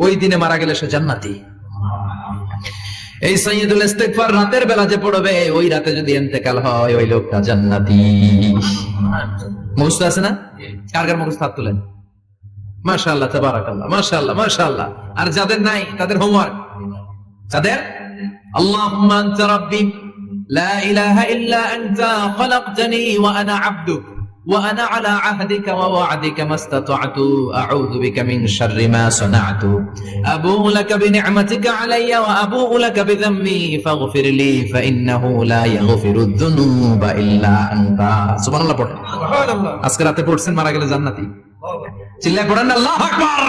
ওই দিনে মারা গেলে সে জান্নাতি। এই সাইয়্যিদুল ইস্তিগফার রাতের বেলা যে পড়বে ওই রাতে যদি ইন্তেকাল হয় ওই লোকটা জান্নাতি। মুখস্থ আছে না? কার কার মুখস্থ হাত তুলেন? মাশাআল্লাহ, তাবারাকাল্লাহ, মাশাআল্লাহ, মাশাআল্লাহ। আর যাদের নাই তাদের হোমওয়ার্ক, যাদের আল্লাহুম্মা আনতা রাব্বি লা ইলাহা ইল্লা আনতা খলাকতানি ওয়া আনা আবদুক ওয়া আনা আলা আহদিকা ওয়া ওয়া'দিকা মাস্তাতা'তু আউযু বিকা মিন শাররি মা সানা'তু আবু'ু লাকা বিনি'মাতিকা আলাইয়া ওয়া আবু'ু লাকা বিযামবি ফাগফিরলি ফাইন্নাহু লা ইয়াগফিরুয যুনুবা ইল্লা আনতা। সুবহানাল্লাহ পড়েন। সুবহানাল্লাহ। আজকে রাতে পড়ছেন, মারা গেলে জান্নাতি। চিল্লায় পড়েন আল্লাহু আকবার।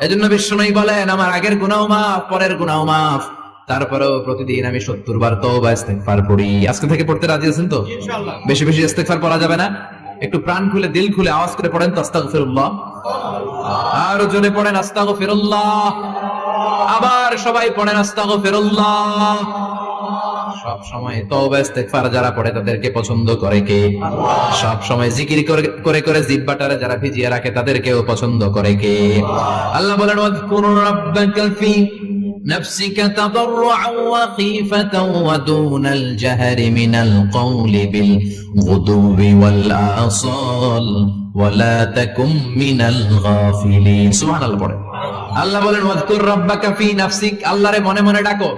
এজন্য বিশ্বনবী বলেন, আমার আগের গুনাহ মাফ, পরের গুনাহ মাফ, তারপরেও প্রতিদিন আমি 70 বার তওবা ইস্তিগফার পড়ি। আজকে থেকে পড়তে রাজি আছেন তো? ইনশাআল্লাহ। বেশি বেশি ইস্তিগফার পড়া যাবে না? একটু প্রাণ খুলে দিল খুলে আওয়াজ করে পড়েন তো আস্তাগফিরুল্লাহ। আর জোরে পড়েন আস্তাগফিরুল্লাহ। আবার সবাই পড়েন আস্তাগফিরুল্লাহ। সব সময় তওবা ইস্তিগফার যারা পড়ে তাদেরকে পছন্দ করে কে? সব সময় জিকির করে করে জিহ্বাটারে যারা ভিজিয়ে রাখে তাদেরকেও পছন্দ করে কে? আল্লাহ বলেন, ওয়াযকুর রাব্বাকা ফি নাফসিকা তাদাররুআন ওয়া খীফাতান ওয়া দুনাল জাহরি মিনাল কওলি বিল গুদুবি ওয়াল আসাল ওয়া লা তাকুম মিনাল গাফিলিন। সুবহানাল্লাহ পড়ে। আল্লাহ বলেন, ওয়াযকুর রাব্বাকা ফি নাফসিক, আল্লাহরে মনে মনে ডাকো,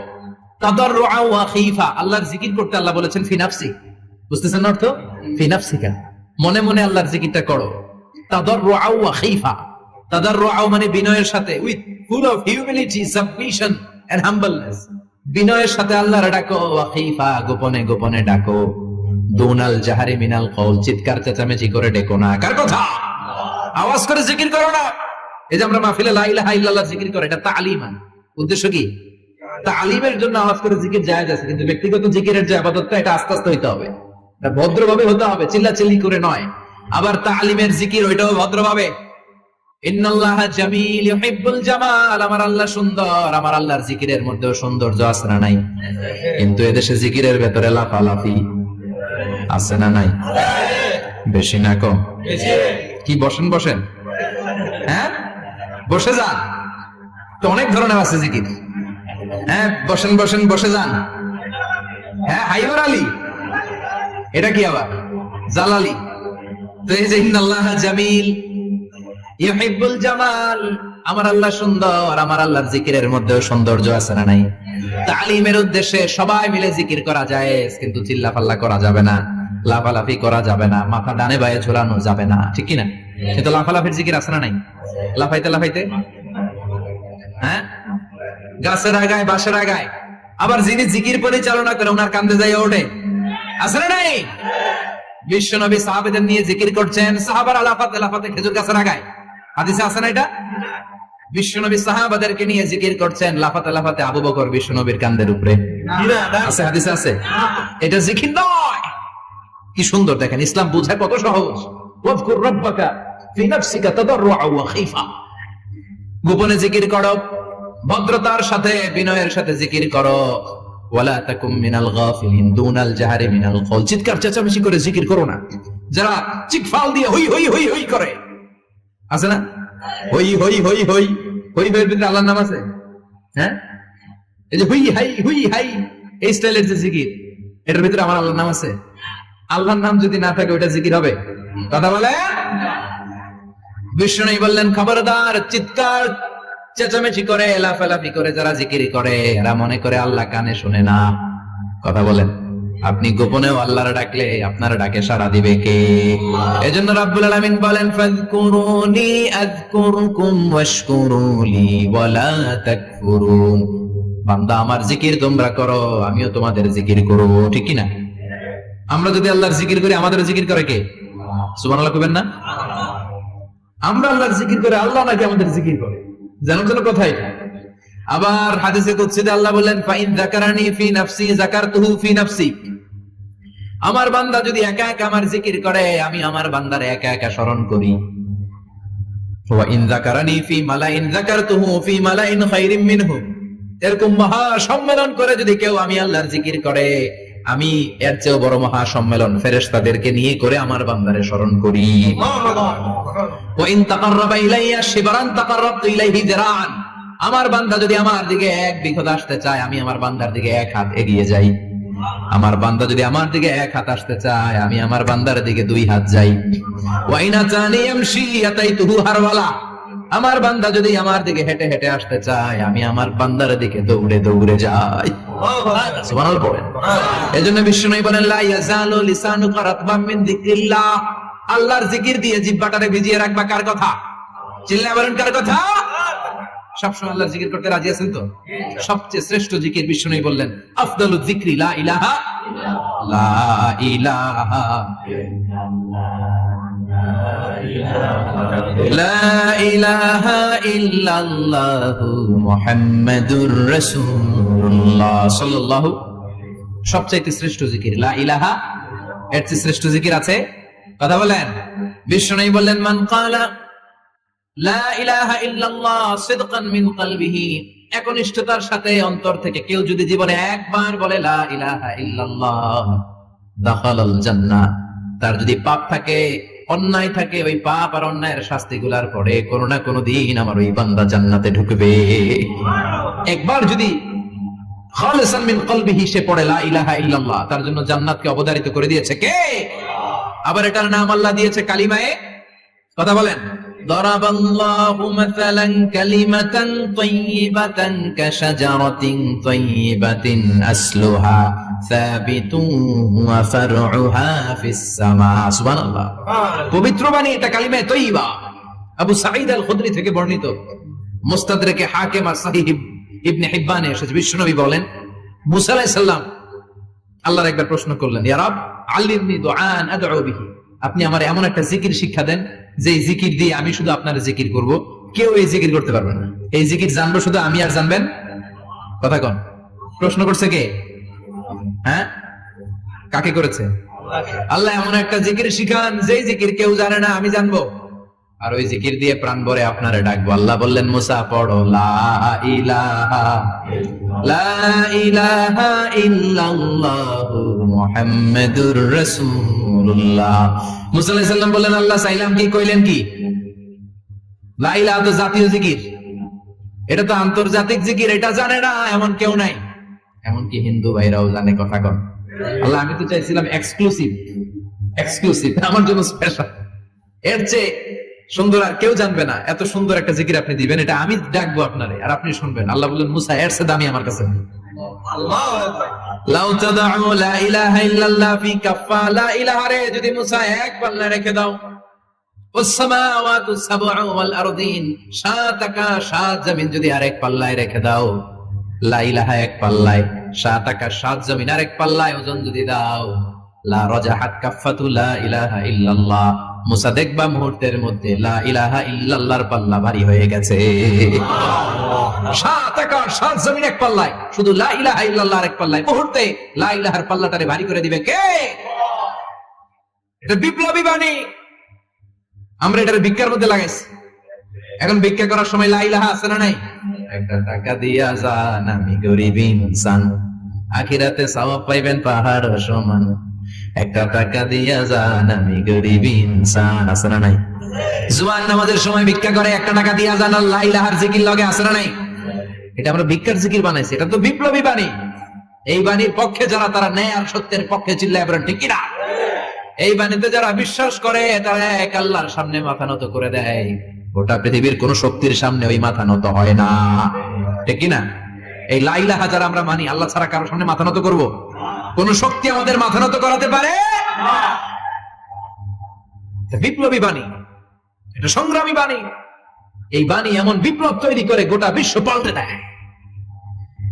তাদাররুআন ওয়া খীফা, আল্লাহর জিকির করতে আল্লাহ বলেছেন ফি নাফসি। বুঝতেছেন অর্থ? ফি নাফসিকা, মনে মনে আল্লাহর জিকিরটা করো। তাদাররুআন ওয়া খীফা, তাদাররুআন মানে বিনয়ের সাথে, with full of humility, submission and humbleness, বিনয়ের সাথে আল্লাহর ডাকো। ওয়া খীফা, গোপনে গোপনে ডাকো। দুনাল জাহরি মিনাল কওল, চিৎকার চেঁচামেচি করে ডেকো না। কার কথা? আওয়াজ করে জিকির করো না। এই যে আমরা মাহফিলে লা ইলাহা ইল্লাল্লাহ জিকির করে, এটা তালিমান। উদ্দেশ্য কি? তালিমের জন্য আওয়াজ করে জিকির জায়েজ আছে, কিন্তু ব্যক্তিগত জিকিরের যে ইবাদতটা এটা আস্তে আস্তে হইতে হবে, এটা ভদ্রভাবে হতে হবে, চিল্লাচিল্লি করে নয়। আবার তালিমের জিকির ওইটাও ভদ্রভাবে। ইন্নাল্লাহা জামিল ইউহিব্বুল জামাল, আমার আল্লাহ সুন্দর, আমার আল্লাহর জিকিরের মধ্যেও সৌন্দর্য আছে না নাই? কিন্তু এদেশে জিকিরের ভেতরে লাফালাফি আছে না নাই? বেশি না কম? কি বসেন বসেন, হ্যাঁ বসে যান তো, অনেক ধরনের আছে জিকির। হ্যাঁ বসেন বসেন, বসে যান। হ্যাঁ হাইবার আলী, এটা কি আবার জালালি? তো এই যে ইন্নাল্লাহা জামিল ইউহিব্বুল জামাল, আমার আল্লাহ সুন্দর, আমার আল্লাহর জিকিরের মধ্যেও সৌন্দর্য আছে না নাই? তালিমের উদ্দেশ্যে সবাই মিলে জিকির করা যায়, কিন্তু চিল্লাপাল্লা করা যাবে না, লাফালাফি করা যাবে না, মাথা ডানে বায়ে ঝোলানো যাবে না, ঠিক কি না? কিন্তু লাফালাফির জিকির আছে না নাই? লাফাইতে লাফাইতে, হ্যাঁ গাছের আগায় বাঁশের আগায়, আবার যিনি জিকির পরিচালনা করে ওনার কান্দে যায় ওঠে, আছে না নাই? বিশ্বনবী সাহাবাদের নিয়ে জিকির করছেন, সাহাবারা লাফাতে লাফাতে খেজুর গাছের আগায়, হাদিসে আছে না এটা? বিশ্বনবী সাহাবাদেরকে নিয়ে জিকির করছেন, লাফাতে লাফাতে আবু বকর বিশ্বনবীর কান্দের উপরে, আছে হাদিসে আছে? এটা জিকির নয়। কি সুন্দর দেখেন, ইসলাম বুঝায় কত সহজ। ওয়াযকুর রাব্বাকা ফি নাফসিকা তাদাররুআ ওয়া খাইফা, গোপনে জিকির করো, ভদ্রতার সাথে বিনয়ের সাথে জিকির করো। ওয়ালা তাকুম মিনাল গাফিলিন দুনাল জাহরি মিনাল কওল, চিৎকার চেঁচামেচি করে জিকির করো না। যারা চিকফাল দিয়ে হই হই হই হই করে, আছে না? হই হই হই হই হই হইয়ের ভিতরে আল্লাহর নাম আছে? হ্যাঁ, এই যে হুই হাই এই স্টাইলের যে জিকির, এটার ভিতরে আমার আল্লাহর নাম আছে? আল্লাহর নাম যদি না থাকে ওইটা জিকির হবে? কথা বলে। বিষ্ণু বললেন, খবরদার, চিৎকার চেঁচামেচি করে লাফালাফি করে যারা জিকির করে এরা মনে করে আল্লাহ কানে শুনে না। কথা বলেন। আপনি গোপনেও আল্লাহর ডাকলে আপনার ডাকে সাড়া দিবে কে? এজন্য রাব্বুল আলামিন বলেন, ফাযকুরুনি আযকুরকুম ওয়াশকুরুলি ওয়ালা তাকফুরুন। বান্দা, আমার জিকির তোমরা করো, আমিও তোমাদের জিকির করব, ঠিক কি না? আমরা যদি আল্লাহর জিকির করি, আমাদের জিকির করে কে? সুবহানাল্লাহ কইবেন না? আমরা আল্লাহর জিকির করে, আল্লাহ নাকি আমাদের জিকির করে? জানার জন্য কথা এটা। আবার হাদিসে কুদসিতে আল্লাহ বললেন, ফাইন যাকারানি ফি নাফসি যাকারতুহু ফি নাফসি। আমার বান্দা যদি একা একা আমার জিকির করে, আমি আমার বান্দারে একা একা স্মরণ করি। ওয়া ইন যাকারানি ফি মালাইন যাকারতুহু ফি মালাইন খায়রিম মিনহু। এরকম মহা সম্মেলন করে যদি কেউ আমি আল্লাহর জিকির করে, আমি এর চেয়েও বড় মহা সম্মেলন ফেরেশতাদেরকে নিয়ে করে আমার বান্দারে স্মরণ করি। ওয়া ইন তাকাররাবা ইলাইয়া শিবরান তাকাররাবতু ইলাইহি যিরাআন। আমার বান্দা যদি আমার দিকে এক বিঘত আসতে চায়, আমি আমার বান্দার দিকে এক হাত এগিয়ে যাই। আমার বান্দা যদি আমার দিকে এক হাত আসতে চায়, আমি আমার বান্দার দিকে দুই হাত যাই। ওয়া ইন আতানি ইয়ামশি আতাইতুহু হারওয়ালা। আমার বান্দা যদি আমার দিকে হেঁটে হেঁটে আসতে চায়, আমি আমার বান্দার দিকে দৌড়ে দৌড়ে যাই। সুবহানাল্লাহ বলেন। এজন্য বিষ্ণু বলেন, লা ইয়াজালু লিসানুকা রাতবাম মিন যিকরিল্লাহ। আল্লাহর জিকির দিয়ে জিহ্বাটারে ভিজিয়ে রাখবা। কার কথা? চিল্লায়ে বলেন, কার কথা? সবসময় আল্লাহর জিকির করতে রাজি আছেন তো? সবচেয়ে শ্রেষ্ঠ জিকির বিষ্ণু বললেন, আফদালু যিকরি লা ইলাহা লা ইলাহা লা ইলাহা ইল্লাল্লাহু মুহাম্মাদুর রাসূলুল্লাহ সাল্লাল্লাহু। সবচেয়ে শ্রেষ্ঠ জিকির লা ইলাহা। এর চেয়ে শ্রেষ্ঠ জিকির আছে? কথা বলেন। বিষ্ণু বললেন, মান ক্বালা লা ইলাহা ইল্লাল্লাহ সিদকান মিন কলবিহি, একনিষ্ঠতার সাথে অন্তর থেকে কেউ যদি জীবনে একবার বলে লা ইলাহা ইল্লাল্লাহ, দাখালাল জান্নাহ। তার যদি পাপ থাকে, অন্যায় থাকে, ওই পাপ আর অন্যায়ের শাস্তিগুলার পরে কোনো না কোনো দিন আমার ওই বান্দা জান্নাতে ঢুকবে। একবার যদি খালিসান মিন কলবিহি সে পড়ে লা ইলাহা ইল্লাল্লাহ, তার জন্য জান্নাতকে অবধারিত করে দিয়েছে কে? আবার এটার নাম আল্লাহ দিয়েছে কালিমায়ে। কথা বলেন। দরাবাল্লাহু মাসালান কালিমাতান তাইয়িবাতান কাশাজারাতিন তাইয়িবাতিন আসলুহা সাবিতুন ওয়া ফারউহা ফিস সামা। সুবহানাল্লাহ। পবিত্র বাণী এটা কালিমায়ে তাইয়িবা। আবু সাঈদ আল খুদরি থেকে বর্ণিত, মুস্তাদরাকে হাকিম আর সহিহ ইবনে হিব্বানে এসেছে। বিশ্বনবী বলেন, মুসা আলাইহিস সালাম আল্লাহর একবার প্রশ্ন করলেন, ইয়া রাব আল্লিমনি দুআন আদউ বিহি। আপনি আমার এমন একটা জিকির শিক্ষা দেন যে জিকির দিয়ে আমি শুধু আপনার জিকির করব, কেউ এই জিকির করতে পারবে না। এই জিকির জানবো শুধু আমি, আর জানবেন? কথা কোন? প্রশ্ন করছে কে? হ্যাঁ, কাকে করেছে? আল্লাহ এমন একটা জিকির শিখান যে জিকির কেউ জানে না, আমি জানবো, আর ওই জিকির দিয়ে প্রাণ ভরে আপনারে ডাকবো। আল্লাহ বললেন, মুসা পড়ো লা ইলাহা ইল্লাল্লাহু মুহাম্মাদুর রাসূলুল্লাহ। মুসা আলাইহিস সালাম বললেন, আল্লাহ চাইলাম কি, কইলেন কি? লা ইলাহা তো জাতীয় জিকির, এটা তো আন্তর্জাতিক জিকির, এটা জানে না এমন কেউ নাই। এমনকি হিন্দু ভাইরাও জানে। কথা কন। আল্লাহ, আমি তো চাইছিলাম এক্সক্লুসিভ, আমার জন্য স্পেশাল, এর চেয়ে সুন্দর আর কেউ জানবে না। এত সুন্দর একটা জিকির আপনি দিবেন, এটা আমি ডাকবো আপনারে আর আপনি শুনবেন। আল্লাহ বললেন, মুসা এর চেয়ে দামি আমার কাছে নেই। লাউ তাদউ লা ইলাহা ইল্লাল্লাহ ফি কাফা, লা ইলাহা রে যদি মুসা এক পাল্লায় রেখে দাও, ওয়াস সামাওয়াতু সাবউ ওয়াল আরদিন, সাত আকাশ সাত জমিন যদি আরেক পাল্লায় রেখে দাও, লা ইলাহা এক পাল্লায়, সাত আকাশ সাত জমিন আরেক পাল্লায় ওজন যদি দাও, লা রাজাহাত কাফাতু লা ইলাহা ইল্লাল্লাহ। মুসা দেখবা মুহূর্তের মধ্যে লা ইলাহা ইল্লাল্লাহর পাল্লা ভারী হয়ে গেছে। সাত আকাশ সাত জমিন এক পাল্লায়, শুধু লা ইলাহা ইল্লাল্লাহর এক পাল্লায় মুহূর্তে লা ইলাহার পাল্লাটারে ভারী করে দিবে কে? এটা বিপ্লবী বাণী। আমরা এটার ভিক্ষার মধ্যে লাগাইছি। এখন ভিক্ষা করার সময় লা ইলাহা আছে না নাই? একটা টাকা দিয়া যান, আমি গরিব ইনসান, আখিরাতে সওয়াব পাইবেন পাহাড় সমান। একটা টাকা দিয়া যান, আমি গরিব ইনসান, আছে না নাই? জুয়ান নামাজের সময় ভিক্ষা করে, একটা টাকা দিয়া যান, আর লা ইলাহার জিকির লগে, আছে না নাই? এটা আমরা ভিক্ষার জিকির বানাইছি, এটা তো বিপ্লবী বাণী। এই বাণীর পক্ষে যারা, তারা ন্যায় আর সত্যের পক্ষে চিল্লায় বলেন ঠিক কিনা? এই বাণীতে যারা বিশ্বাস করে, তারা এক আল্লাহর সামনে মাথা নত করে দেয়। গোটা পৃথিবীর কোন শক্তির সামনে ওই মাথা নত হয় না, ঠিক কিনা? এই লা ইলাহা যারা আমরা মানি, আল্লাহ ছাড়া কারোর সামনে মাথা নত করব? কোন শক্তি আমাদের মাথা নত করাতে পারে? বিপ্লবী বাণী, এটা সংগ্রামী বাণী। এই বাণী এমন বিপ্লব তৈরি করে গোটা বিশ্ব পাল্টে দেয়।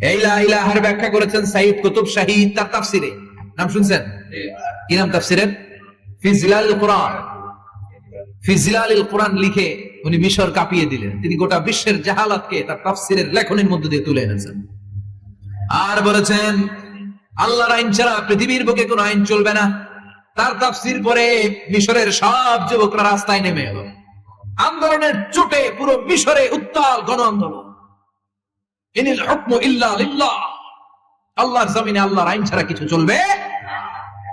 এই লা ইলাহার ব্যাখ্যা করেছেন সাইয়্যিদ কুতুব শাহীদ তার তাফসিরে। নাম শুনছেন? কি নাম তাফসিরের? ফি জিলালিল কুরআন। ফি জিলালিল কুরআন লিখে উনি মিশর কাঁপিয়ে দিলেন। তিনি গোটা বিশ্বের জাহালাতকে তার তাফসিরের লেখনের মধ্যে দিয়ে তুলে এনেছেন। আর বলেছেন আল্লাহর আইন ছাড়া পৃথিবীর বুকে কোনো আইন চলবে না। তার তাফসির পরে মিশরের সব যুবকরা রাস্তায় নেমে এলো। আন্দোলনের চোটে পুরো মিশরে উত্তাল গণ আন্দোলন। ইনিল হুকমু ইল্লা লিল্লাহ, আল্লাহর জমিনে আল্লাহর আইন ছাড়া কিছু চলবে?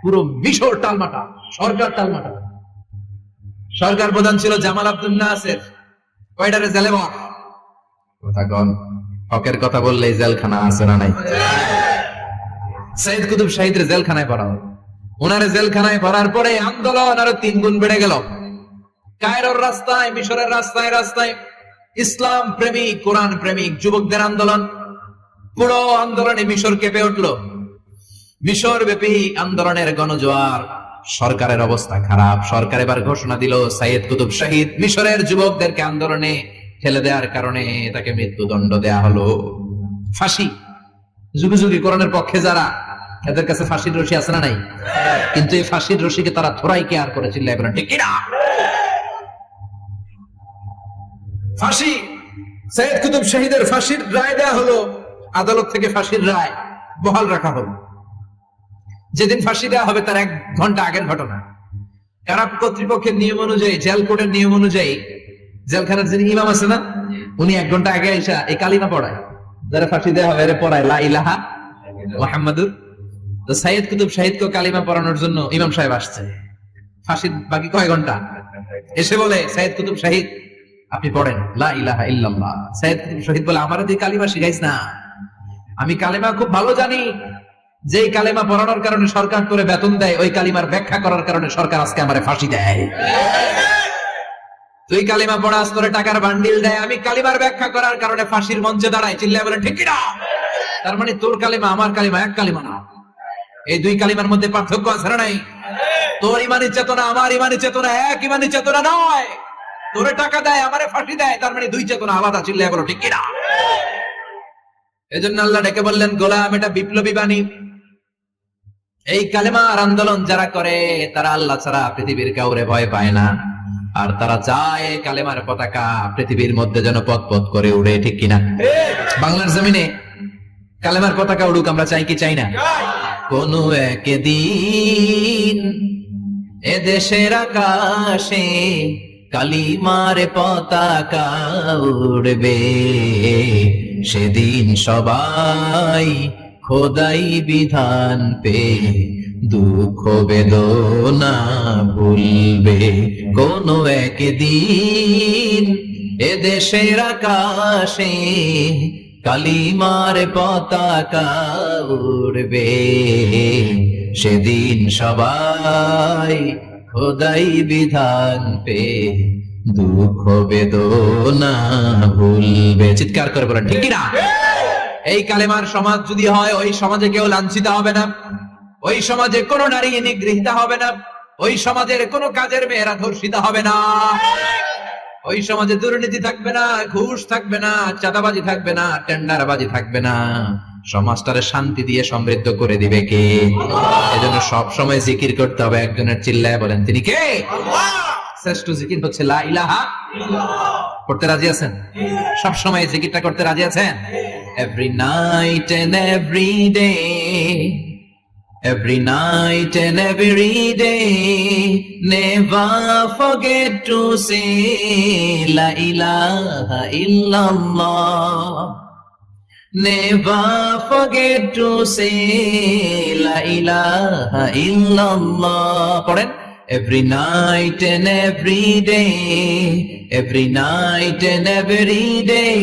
পুরো মিশর টালমাটা, সরকার টালমাটা। সরকার প্রধান ছিল জামাল আব্দুল নাসের। কয়টারে জেলে বল কথা কন, হকের কথা বললেই জেলখানা আছে না নাই? সাইয়্যিদ কুতুব শাহীদের জেলখানায় পড়া হলো। ওনারে জেলখানায় পড়ার পরে আন্দোলন আরো 3 গুণ বেড়ে গেল। কায়রোর রাস্তায়, মিশরের রাস্তায় রাস্তায় ইসলাম প্রেমিক, কোরআন প্রেমিক যুবকদের আন্দোলন। পুরো আন্দোলনে মিশর কেঁপে উঠল। মিশর ব্যাপী আন্দোলনের গণজোয়ার। সরকারের অবস্থা খারাপ। সরকার এবার ঘোষণা দিল সাইয়্যিদ কুতুব শাহীদ মিশরের যুবকদেরকে আন্দোলনে ঠেলে দেওয়ার কারণে তাকে মৃত্যুদণ্ড দেয়া হলো, ফাঁসি। যুগে যুগে কোরআনের পক্ষে যারা, এদের কাছে ফাঁসির রশি আছে না নাই? কিন্তু এই ফাঁসির রশিকে তারা থোড়াই কেয়ার করেছিল। এবার ঠিক কিনা? ফাঁসি, সাইয়্যিদ কুতুব শাহীদের ফাঁসির রায় দেয়া হলো। আদালত থেকে ফাঁসির রায় বহাল রাখা হলো। যেদিন ফাঁসি দেওয়া হবে তার 1 ঘন্টা আগের ঘটনা। কারা কর্তৃপক্ষের নিয়ম অনুযায়ী, জেল কোর্টের নিয়ম অনুযায়ী, জেলখানার যিনি ইমাম আছে না, উনি 1 ঘন্টা আগে এসে এই কালিমা পড়ায়, যারা ফাঁসি দেওয়া হবে এর পড়ায় লা ইলাহা মুহাম্মাদুর। তো সাইয়্যিদ কুতুব শাহীদকে কালিমা পড়ানোর জন্য ইমাম সাহেব আসছে। ফাঁসির বাকি কয় ঘন্টা, এসে বলে সাইয়্যিদ কুতুব শাহীদ আপনি পড়েন লা ইলাহা ইল্লাল্লাহ। সাইয়্যিদ কুতুব শাহীদ বলে আমারে দিয়ে কালিমা শিখাইছ না, আমি কালিমা খুব ভালো জানি। যেই কালিমা পড়ানোর কারণে সরকার তোরে বেতন দেয়, ওই কালিমার ব্যাখ্যা করার কারণে সরকার আজকে আমারে ফাঁসি দেয়। তুই কালিমা পড়াস, তোরে টাকার বান্ডিল দেয়, আমি কালিমার ব্যাখ্যা করার কারণে ফাঁসির মঞ্চে দাঁড়াই। চিল্লায় বলেন ঠিক কিনা? তার মানে তোর কালিমা আমার কালিমা এক কালিমা না। এই 2 কালিমার মধ্যে পার্থক্য আছে না নাই? তোর ইমানি চেতনা আমার ইমানি চেতনা এক ইমানি চেতনা নয়। তোরে টাকা দেয়, আমারে ফাঁসি দেয়, তার মানে 2 চেতনা আলাদা। চিল্লায় বলো ঠিক কিনা? এজন্য আল্লাহ ডেকে বললেন গোলাম, এটা বিপ্লবী বাণী। এই কালেমার আন্দোলন যারা করে তারা আল্লাহ ছাড়া পৃথিবীর কাউরে ভয় পায় না। আর তারা চায় কালেমার পতাকা পৃথিবীর মধ্যে যেন পথ পথ করে উড়ে, ঠিক কিনা? বাংলার জমিনে কালেমার পতাকা উড়ুক, আমরা চাই কি চাই না? কোন একদিন এদেশের আকাশে কালিমার পতাকা উড়বে, সেদিন সবাই খোদাই বিধান পে দুঃখ বেদনা ভুলবে। কোন একদিন এদেশের আকাশে কালিমার পতাকা উড়বে, সেদিন সবাই খোদাই বিধান পে দুঃখ বেদনা ভুলবে। চিৎকার করে বলেন ঠিক কিনা? এই কালেমার সমাজ যদি হয়, ওই সমাজে কেউ লাঞ্ছিত হবে না, ওই সমাজে কোনো নারী নিগৃহীত হবে না, ওই সমাজের কোনো কাজের মেয়েরা ধর্ষিত হবে না, ওই সমাজে দুর্নীতি থাকবে না, ঘুষ থাকবে না, চাঁদাবাজি থাকবে না, টেন্ডারবাজি থাকবে না। সমাজটারে শান্তি দিয়ে সমৃদ্ধ করে দিবে কে? এজন্য সব সময় জিকির করতে হবে একজনের। চিল্লায় বলেন তিনি কে? শ্রেষ্ঠ জিকির হচ্ছে লা ইলাহা ইল্লাল্লাহ। করতে রাজি আছেন? সব সময় জিকিরটা করতে রাজি আছেন? Every night and every day Every night and every day, never forget to say La ilaha illallah. Never forget to say La ilaha illallah. পড়েন, every night and every day, every night and every day,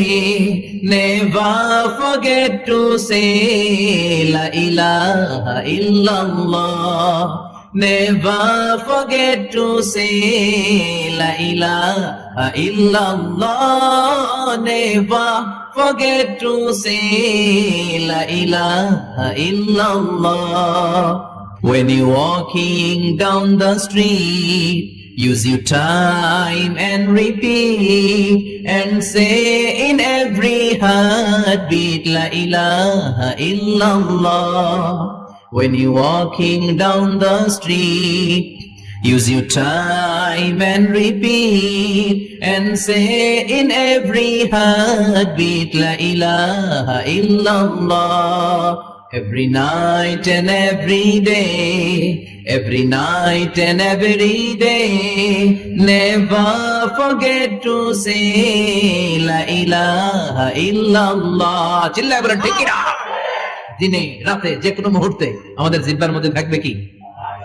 never forget to say La ilaha illallah. Never forget to say La ilaha illallah. Never forget to say La ilaha illallah. When you're walking down the street, use your time and repeat and say in every heartbeat La ilaha illallah. When you're walking down the street, use your time and repeat and say in every heartbeat La ilaha illallah. Every night and every day, every night and every day, never forget to say La ilaha illallah. চিল্লায় বলেন ঠিক কিনা? দিনে রাতে যে কোনো মুহূর্তে আমাদের জিহ্বার মধ্যে থাকবে কি?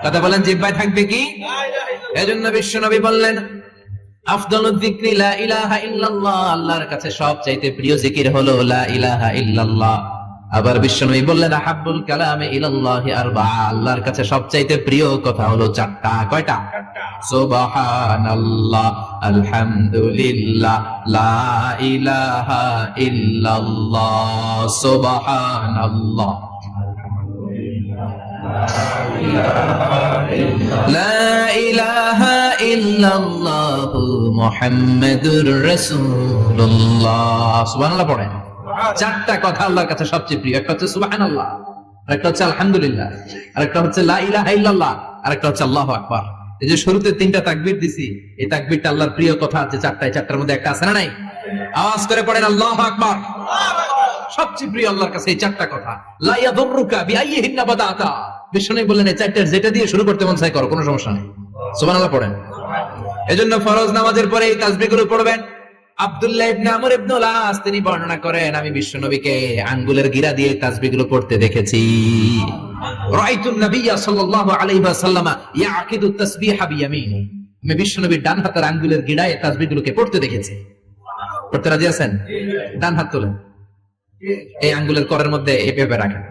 কথা বলেন, জিহ্বায় থাকবে কি? এজন্য বিশ্বনবী বললেন, আফদালুয যিকরি লা ইলাহা ইল্লাল্লাহ। আল্লাহর কাছে সবচাইতে প্রিয় জিকির হলো লা ইলাহা ইল্লাল্লাহ। আবার বিশ্বনবী বললেন, আহাব্বুল কালামে ইলাল্লাহি আরবাআ। আল্লাহর কাছে সবচাইতে প্রিয় কথা হলো চারটা। কয়টা? সুবহানাল্লাহ, আলহামদুলিল্লাহ, লা ইলাহা ইল্লাল্লাহ। সুবহানাল্লাহ, লা ইলাহা ইল্লাল্লাহ, মুহাম্মাদুর রাসূলুল্লাহ। সুবহানাল্লাহ পড়েন। চারটা কথা আল্লাহর কাছে সবচেয়ে প্রিয়। একটা হচ্ছে সুবহানাল্লাহ, আরেকটা হচ্ছে আলহামদুলিল্লাহ, আরেকটা হচ্ছে লা ইলাহা ইল্লাল্লাহ, আরেকটা হচ্ছে আল্লাহু আকবার। এই যে শুরুতে তিনটা তাকবীর দিছি, এই তাকবীরটা আল্লাহর প্রিয় কথা আছে চারটায়। চারটার মধ্যে একটা আছে না নাই? আওয়াজ করে পড়েন আল্লাহু আকবার। সবচেয়ে প্রিয় আল্লাহর কাছে এই চারটা কথা। লা ইয়াদুররুকা বিআইয়িহিন্না বাদাতা। বিষ্ণু বললেন এই চারটার যেটা দিয়ে শুরু করতে মন চায় করো, কোনো সমস্যা নেই। সুবহানাল্লাহ পড়েন। এজন্য ফরজ নামাজের পরে এই তাসবিহগুলো পড়বেন। আব্দুল্লাহ ইবনে আমর ইবনে আস তিনি বর্ণনা করেন, আমি বিশ্বনবীকে আঙ্গুলের গিরা দিয়ে তাসবিহগুলো পড়তে দেখেছি। রাআইতুন নাবিয়্যা সাল্লাল্লাহু আলাইহি ওয়াসাল্লাম ইয়াকিদু তাসবিহা বিয়ামিনি। আমি বিশ্বনবীর ডান হাতের আঙ্গুলের গিরায় তাসবিহগুলোকে পড়তে দেখেছি। পড়তে রাজি আছেন? ডান হাত তোলেন, এই আঙ্গুলের করের মধ্যে এভাবে রাখেন,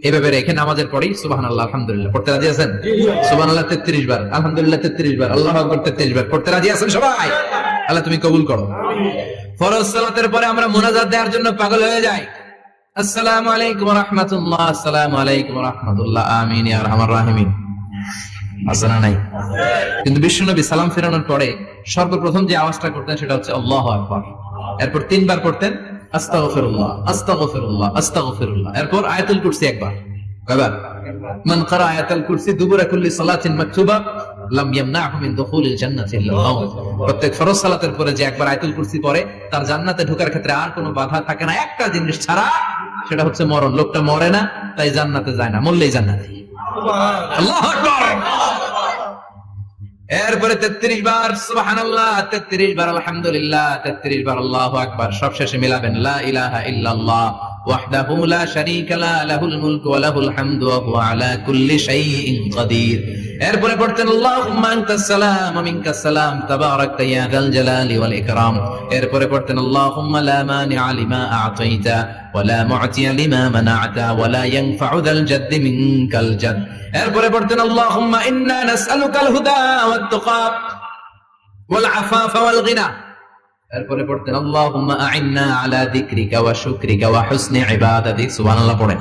এভাবে রেখে নামাজের পরেই সুবহানাল্লাহ, আলহামদুলিল্লাহ পড়তে রাজি আছেন? সুবহানাল্লাহ 33 বার, আলহামদুলিল্লাহ 33 বার, আল্লাহু আকবার 33 বার। পড়তে রাজি আছেন সবাই? আল্লাহ তুমি কবুল করো। ফরজ সালাতের পরে আমরা মুনাজাত দেওয়ার জন্য পাগল হয়ে যাই। আসসালামু আলাইকুম ওয়া রাহমাতুল্লাহ, আসসালামু আলাইকুম ওয়া রাহমাতুল্লাহ, আমিন ইয়া আরহামার রাহিমিন। আসসানা নাই? কিন্তু বিশ্বনবী সালাম ফেরানোর পরে সর্বপ্রথম যে আওয়াজটা করতেন সেটা হচ্ছে আল্লাহু আকবার। এরপর 3 বার পড়তেন আস্তাগফিরুল্লাহ, আস্তাগফিরুল্লাহ, আস্তাগফিরুল্লাহ। এরপর আয়াতুল কুরসি একবার। কয়বার? মান ক্বারা আয়াতুল কুরসি দুবুরা কুল্লি সালাতিন মাকতুবা লাম ইয়ামনাহু মিন দুখুলিল জান্নাতি ইল্লা আল-মাউত। প্রত্যেক ফরজ সালাতের পরে যে একবার আয়াতুল কুরসি পড়ে তার জান্নাতে ঢোকার ক্ষেত্রে আর কোনো বাধা থাকে না, একটা জিনিস ছাড়া, সেটা হচ্ছে মরণ। লোকটা মরে না তাই জান্নাতে যায় না, মরলেই জান্নাতি। আল্লাহু আকবার। এরপরে 33 বার সুবহানাল্লাহ, 33 বার আলহামদুলিল্লাহ, 33 বার আল্লাহু আকবার। সব শেষে মিলাবেন লা ইলাহা ইল্লাল্লাহ ওয়াহদাহু লা শারীকা লা লাহুল মুলকু ওয়া লাহুল হামদু ওয়া হুয়া আলা কুল্লি শাইইন কাদির। এরপরে পড়তেন আল্লাহুম্মা আনতাস সালাম ওয়া মিনকাস সালাম তাবারাকতা ইয়া যাল জালালি ওয়াল ইকরাম। এরপরে পড়তেন আল্লাহুম্মা লা মানিআ লিমা আ'তাইতা ওয়া লা মু'তিয়া লিমা মানা'তা ওয়া লা ইয়ানফা'ু যাল জাদ্দি মিনকাল জাদ। এরপরে পড়তেন আল্লাহুম্মা ইন্না নাসআলুকাল হুদা ওয়াত তুকা ওয়াল আফাফা ওয়াল গিনা। এরপরে পড়তেন আল্লাহুম্মা আ'ইন্না আলা যিকরিকা ওয়া শুকরিকা ওয়া হুসনি ইবাদাতিক। সুবহানাল্লাহ পড়েন।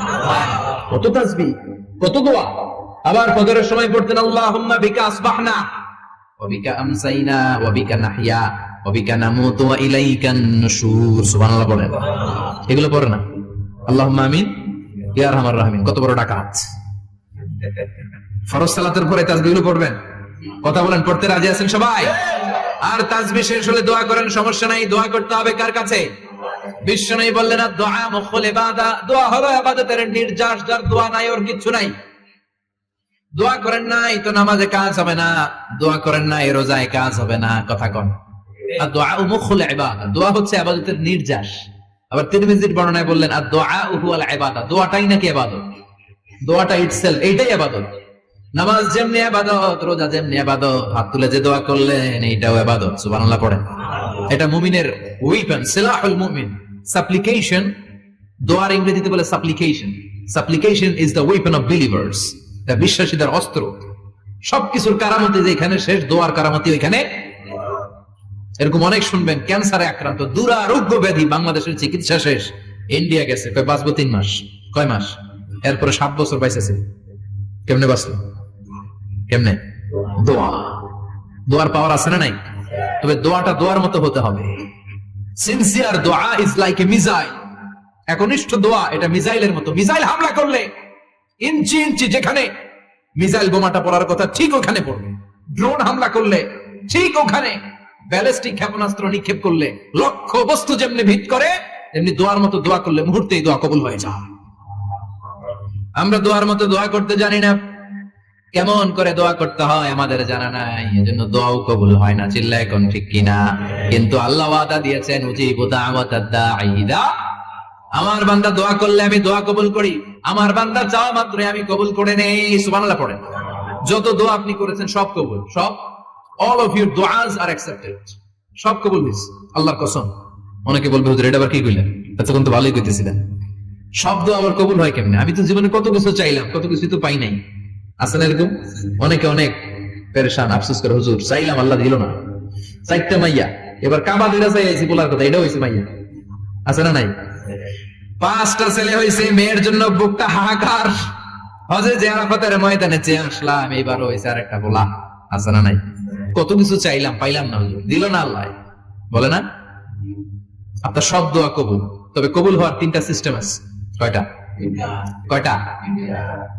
কত তাসবিহ, কত দোয়া। আবার ফজরের সময় পড়তেন আল্লাহুম্মা বিকা আসবাহনা ওয়া বিকা আমসাইনা ওয়া বিকা নাহইয়া ওয়া বিকা নামুতু ওয়া ইলাইকান নুশুর। সুবহানাল্লাহ পড়েন। এগুলো পড়ে না? আল্লাহুম্মা আমিন ইয়া আরহামার রাহিমিন। কত বড় ডাকাত। ফরজ সালাতের পরে তাসবিহগুলো পড়বেন। কথা বলেন, পড়তে রাজি আছেন সবাই? আর তাসবিহ শেষ হলে দোয়া করেন, সমস্যা নাই। দোয়া করতে হবে কার কাছে? বিশ্বনবী বললেন দোয়া মুখুল ইবাদা। দোয়া হলো ইবাদতের নির্যাস, যার দোয়া নাই ওর কিচ্ছু নাই। দোয়া করেন নাই তো নামাজে কাজ হবে না, দোয়া করেন নাই রোজায় কাজ হবে না, কথা কন। আর দোয়া মুখুল ইবাদত, দোয়া হচ্ছে ইবাদতের নির্যাস। আবার তিরমিজির বর্ণনায় বললেন আর দোয়া হুয়াল ইবাদত, দোয়াটাই নাকি ইবাদত, দোয়াটা ইটসেলফ এইটাই ইবাদত। নামাজ যেমনি ইবাদত, রোজা যেমনি ইবাদত, হাত তুলে যে দোয়া করলেন এইটাও ইবাদত। সুবহানাল্লাহ পড়েন। এটা মুমিনের ওয়েপন, সিলাহুল মুমিন। সাপ্লিকেশন, দোয়ার ইংরেজিতে বলে সাপ্লিকেশন। সাপ্লিকেশন is the weapon of believers, এটা বিশ্বাসীদের অস্ত্র। সবকিছুর কারামতি যেখানে শেষ, দোয়ার কারামতি ওইখানে। এরকম অনেক শুনবেন, ক্যান্সারে আক্রান্ত, দুরারোগ্য ব্যাধি, বাংলাদেশের চিকিৎসা শেষ, ইন্ডিয়া গেছে, কয় বাঁচবো 3 মাস, কয় মাস, এরপরে 7 বছর বাইসেছে। কেমনে বাঁচলো? কেমনে? দোয়া। দোয়ার পাওয়ার আছে না নাই? তবে দোয়াটা দোয়ার মতো হতে হবে। সিনসিয়ার দোয়া ইজ লাইক এ মিসাইল। একনিষ্ঠ দোয়া এটা মিসাইলের মতো। মিসাইল হামলা করলে ইঞ্চি ইঞ্চি যেখানে মিসাইল বোমাটা পড়ার কথা ঠিক ওখানে পড়বে। ড্রোন হামলা করলে ঠিক ওখানে, ব্যালিস্টিক ক্ষেপণাস্ত্র নিক্ষেপ করলে লক্ষ্য বস্তু যেমনি ভিত করে, তেমনি দোয়ার মতো দোয়া করলে মুহূর্তেই দোয়া কবুল হয়ে যায়। আমরা দোয়ার মতো দোয়া করতে জানি না, কেমন করে দোয়া করতে হয় আমাদের জানা নাই, এজন্য দোয়াও কবুল হয় না। চিল্লায় কোন ঠিক কিনা? কিন্তু আল্লাহ ওয়াদা দিয়েছেন উজিবু দাওয়াতাদ দাঈ ইযা, আমার বান্দা দোয়া করলে আমি দোয়া কবুল করি, আমার বান্দা চাওয়া মাত্রই আমি কবুল করে নেই। সুবহানাল্লাহ পড়েন। যত দোয়া আপনি করেছেন সব কবুল, সব, all of your du'as are accepted, সব কবুল হইছে আল্লাহর কসম। অনেকে বলবে হুজুর এটা আবার কি কইলেন, এতক্ষণ তো ভালোই কইতেছিলেন, সব দোয়া আবার কবুল হয় কেমনে? আমি তো জীবনে কত কিছু চাইলাম, কত কিছু তো পাই নাই। আছে না এরকম? অনেকে অনেক পেরেশান, আফসোস করে হুজুর চাইলাম আল্লাহ দিল না। 4টা মাইয়া, এবার কাবা দিরা চাইছি বলার কথা, এটা হইছে মাইয়া। আছে না নাই? 5টা ছেলে হইছে, মেয়ের জন্য বুকটা হাহাকার। হজে যে আরাফাতের ময়দানে চেয়ে আসলাম, এইবার হইছে আরেকটা বলা। আছে না নাই? কত কিছু চাইলাম, পাইলাম না, হুজুর দিল না আল্লাহ, বলে না? আপনার সব দোয়া কবুল, তবে কবুল হওয়ার 3টা সিস্টেম আছে। কয়টা? কয়টা?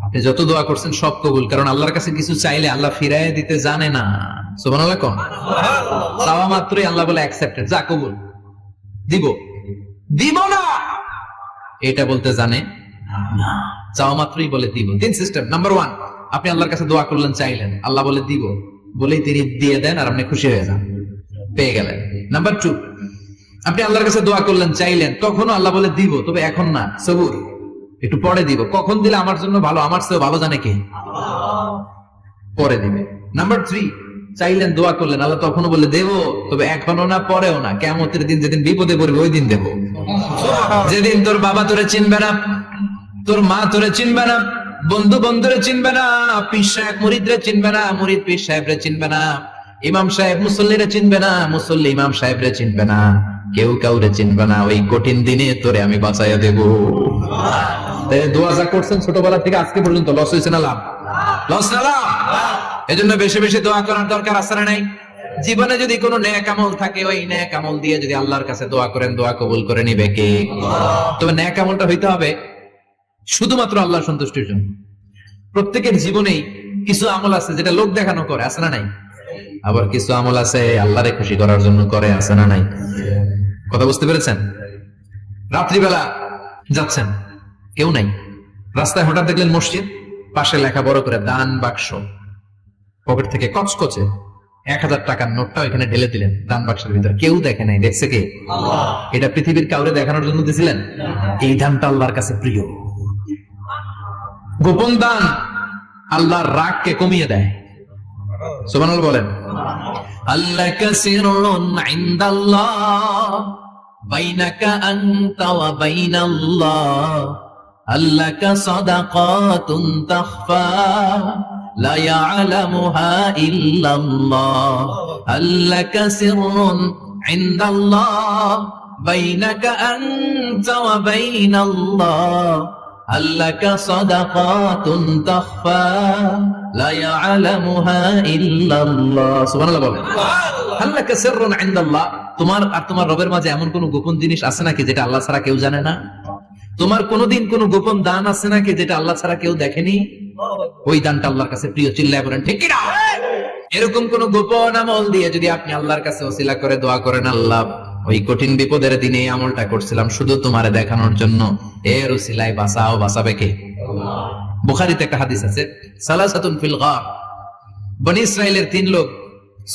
আপনি যত দোয়া করছেন সব কবুল, কারণ আল্লাহর কাছে কিছু চাইলে আল্লাহ ফিরাইয়া দিতে জানে না। সুবহানাল্লাহ কোন? চাওয়া মাত্রই আল্লাহ বলে অ্যাকসেপ্টেড, যা কবুল, দিব, দিব না এটা বলতে জানে না, চাওয়া মাত্রই বলে দিব। 3 সিস্টেম। নাম্বার 1, আপনি আল্লাহর কাছে দোয়া করলেন, চাইলেন, আল্লাহ বলে দিব, বলেই তিনি দিয়ে দেন আর আপনি খুশি হয়ে যান, পেয়ে গেলেন। নাম্বার 2, আপনি আল্লাহর কাছে দোয়া করলেন, চাইলেন, তখনও আল্লাহ বলে দিব, তবে এখন না, সবুর, একটু পরে দিব। কখন দিলে আমার জন্য ভালো, আমার চেয়ে ভালো জানে কে? পরে দিবে। নাম্বার 3, চাইলেন, দোয়া করলেন, আল্লাহ তখনও বলে দেব, তবে এখনো না, পরেও না, কিয়ামতের দিন যেদিন বিপদে পড়বে ওই দিন দেব। যেদিন তোর বাবা তোরে চিনবে না, তোর মা তোরে চিনবে না, বন্ধু বন্ধুরে চিনবে না, পীর সাহেব মুরিদরে চিনবে না, মুরিদ পীর সাহেবরে চিনবে না, ইমাম সাহেব মুসল্লিরে চিনবে না, মুসল্লি ইমাম সাহেবরে চিনবে না, কেউ কাউরে চিনবে না। ওই কঠিন দিনে তোরে আমি বাঁচাইয়া দেব। দোয়া যা করছেন ছোটবেলা থেকে আজকে পর্যন্ত, লস হয়েছে না লাভ? লস না লাভ? এজন্য বেশি বেশি দোয়া করার দরকার আছে না নাই? জীবনে যদি কোনো নেক আমল থাকে, ওই নেক আমল দিয়ে যদি আল্লাহর কাছে দোয়া করেন, দোয়া কবুল করে নিবে কে? তবে নেক আমলটা হইতে হবে শুধুমাত্র আল্লাহর সন্তুষ্টির জন্য। প্রত্যেকের জীবনেই কিছু আমল আছে যেটা লোক দেখানো করে, আছে না নাই? আবার কিছু আমল আছে আল্লাহরে খুশি করার জন্য করে, আছে না নাই? কথা বুঝতে পেরেছেন? রাত্রিবেলা যাচ্ছেন, কেউ নাই, রাস্তায় হঠাৎ দেখলেন মসজিদ, পাশে লেখা বড় করে দান বাক্স, পকেট থেকে কচকচে 1000 টাকার নোটটা এখানে ঢেলে দিলেন দান বাক্সের ভিতরে, কেউ দেখে নাই, দেখছে কে? এটা পৃথিবীর কাউরে দেখানোর জন্য দিছিলেন? এই দানটা আল্লাহর কাছে প্রিয়। গোপন দান আল্লাহর রাগকে কমিয়ে দেয়। সুবহানাল্লাহ বলেন। আল্লাকা সিররুন ইনদাল্লাহ বাইনাকা আনতা ওয়া বাইনাল্লাহ, আল্লাকা সাদাকাতুন তাখফা লা ইয়ালামুহা ইল্লাল্লাহ, আল্লাকা সিররুন ইনদাল্লাহ বাইনাকা আনতা ওয়া বাইনাল্লাহ, আল্লাকা সাদাকাতুন তাখফা লা ইয়ালামুহা ইল্লাল্লাহ। সুবহানাল্লাহ বলেন। আল্লাকা সিররুন ইনদাল্লাহ, তোমার আর তোমার রবের মাঝে এমন কোন গোপন জিনিস আছে নাকি যেটা আল্লাহ ছাড়া কেউ জানে না? তোমার কোনদিন কোন গোপন দান আছে নাকি যেটা আল্লাহ ছাড়া কেউ দেখেনি? ওই দানটা আল্লাহর কাছে প্রিয়। চিল্লায় বলেন ঠিক কি না? এরকম কোন গোপন আমল দিয়ে যদি আপনি আল্লাহর কাছে ওসিলা করে দোয়া করেন, আল্লাহ ওই কঠিন বিপদের দিনে আমলটা করছিলাম শুধু তোমারে দেখানোর জন্য, এর ওসিলায় বাঁচাও, বাঁচাবে কে? বুখারীতে একটা হাদিস আছে, সালাসাতুন ফিল গার, বনি ইসরাইলের 3 লোক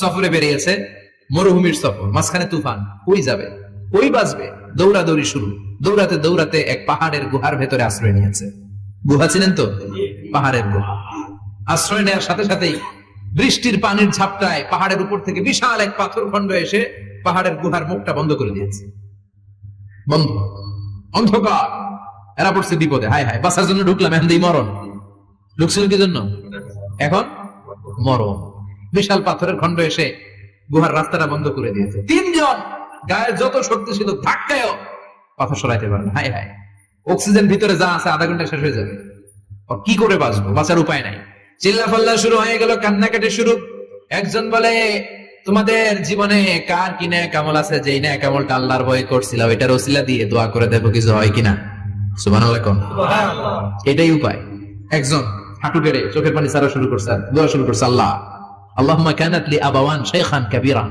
সফরে বেরিয়েছে, মরুভূমির সফর, মাঝখানে তুফান, কই যাবে, কই বাঁচবে, দৌড়াদৌড়ি শুরু, দৌড়াতে দৌড়াতে এক পাহাড়ের গুহার ভেতরে আশ্রয় নিয়েছে। গুহা ছিলেন তো, পাহাড়ের গুহা। আশ্রয় নেওয়ার সাথে সাথেই বৃষ্টির পানির ঝাপটায় পাহাড়ের উপর থেকে বিশাল এক পাথর খন্ড এসে পাহাড়ের গুহার মুখটা বন্ধ করে দিয়েছে। বন্ধ, অন্ধকার। এরা পড়ছে বিপদে, হায় হায়, বাঁচার জন্য ঢুকলাম, এখন দিই মরণ। ঢুকছিল কি জন্য? এখন মরণ। বিশাল পাথরের খন্ড এসে গুহার রাস্তাটা বন্ধ করে দিয়েছে। 3 জন গায়ের যত শক্তি ছিল ধাক্কায়ও পাথর সরাইতে পারে না। হায় হায়, অক্সিজেন ভিতরে যা আছে আধা ঘন্টা শেষ হয়ে যাবে। কি করে বাঁচবো? বাঁচার উপায় নাই। চিল্লাফাল্লা শুরু হয়ে গেল, কান্নাকাটি শুরু। একজন বলে, তোমাদের জীবনে কার কি ন্যাক আমল আছে, যেই ন্যাক আমলটা আল্লাহর ভয়ে করছিল, ওইটার ওসিলা দিয়ে দোয়া করে দেবো, কিছু হয় কিনা? সুবহানাল্লাহ কোন? এটাই উপায়। একজন হাঁটু গেড়ে চোখের পানি ছাড়া শুরু করছে, দোয়া শুরু করছে, আল্লাহ আল্লাহুম্মা কানাত লি আবাওয়ান শাইখান কাবীরান,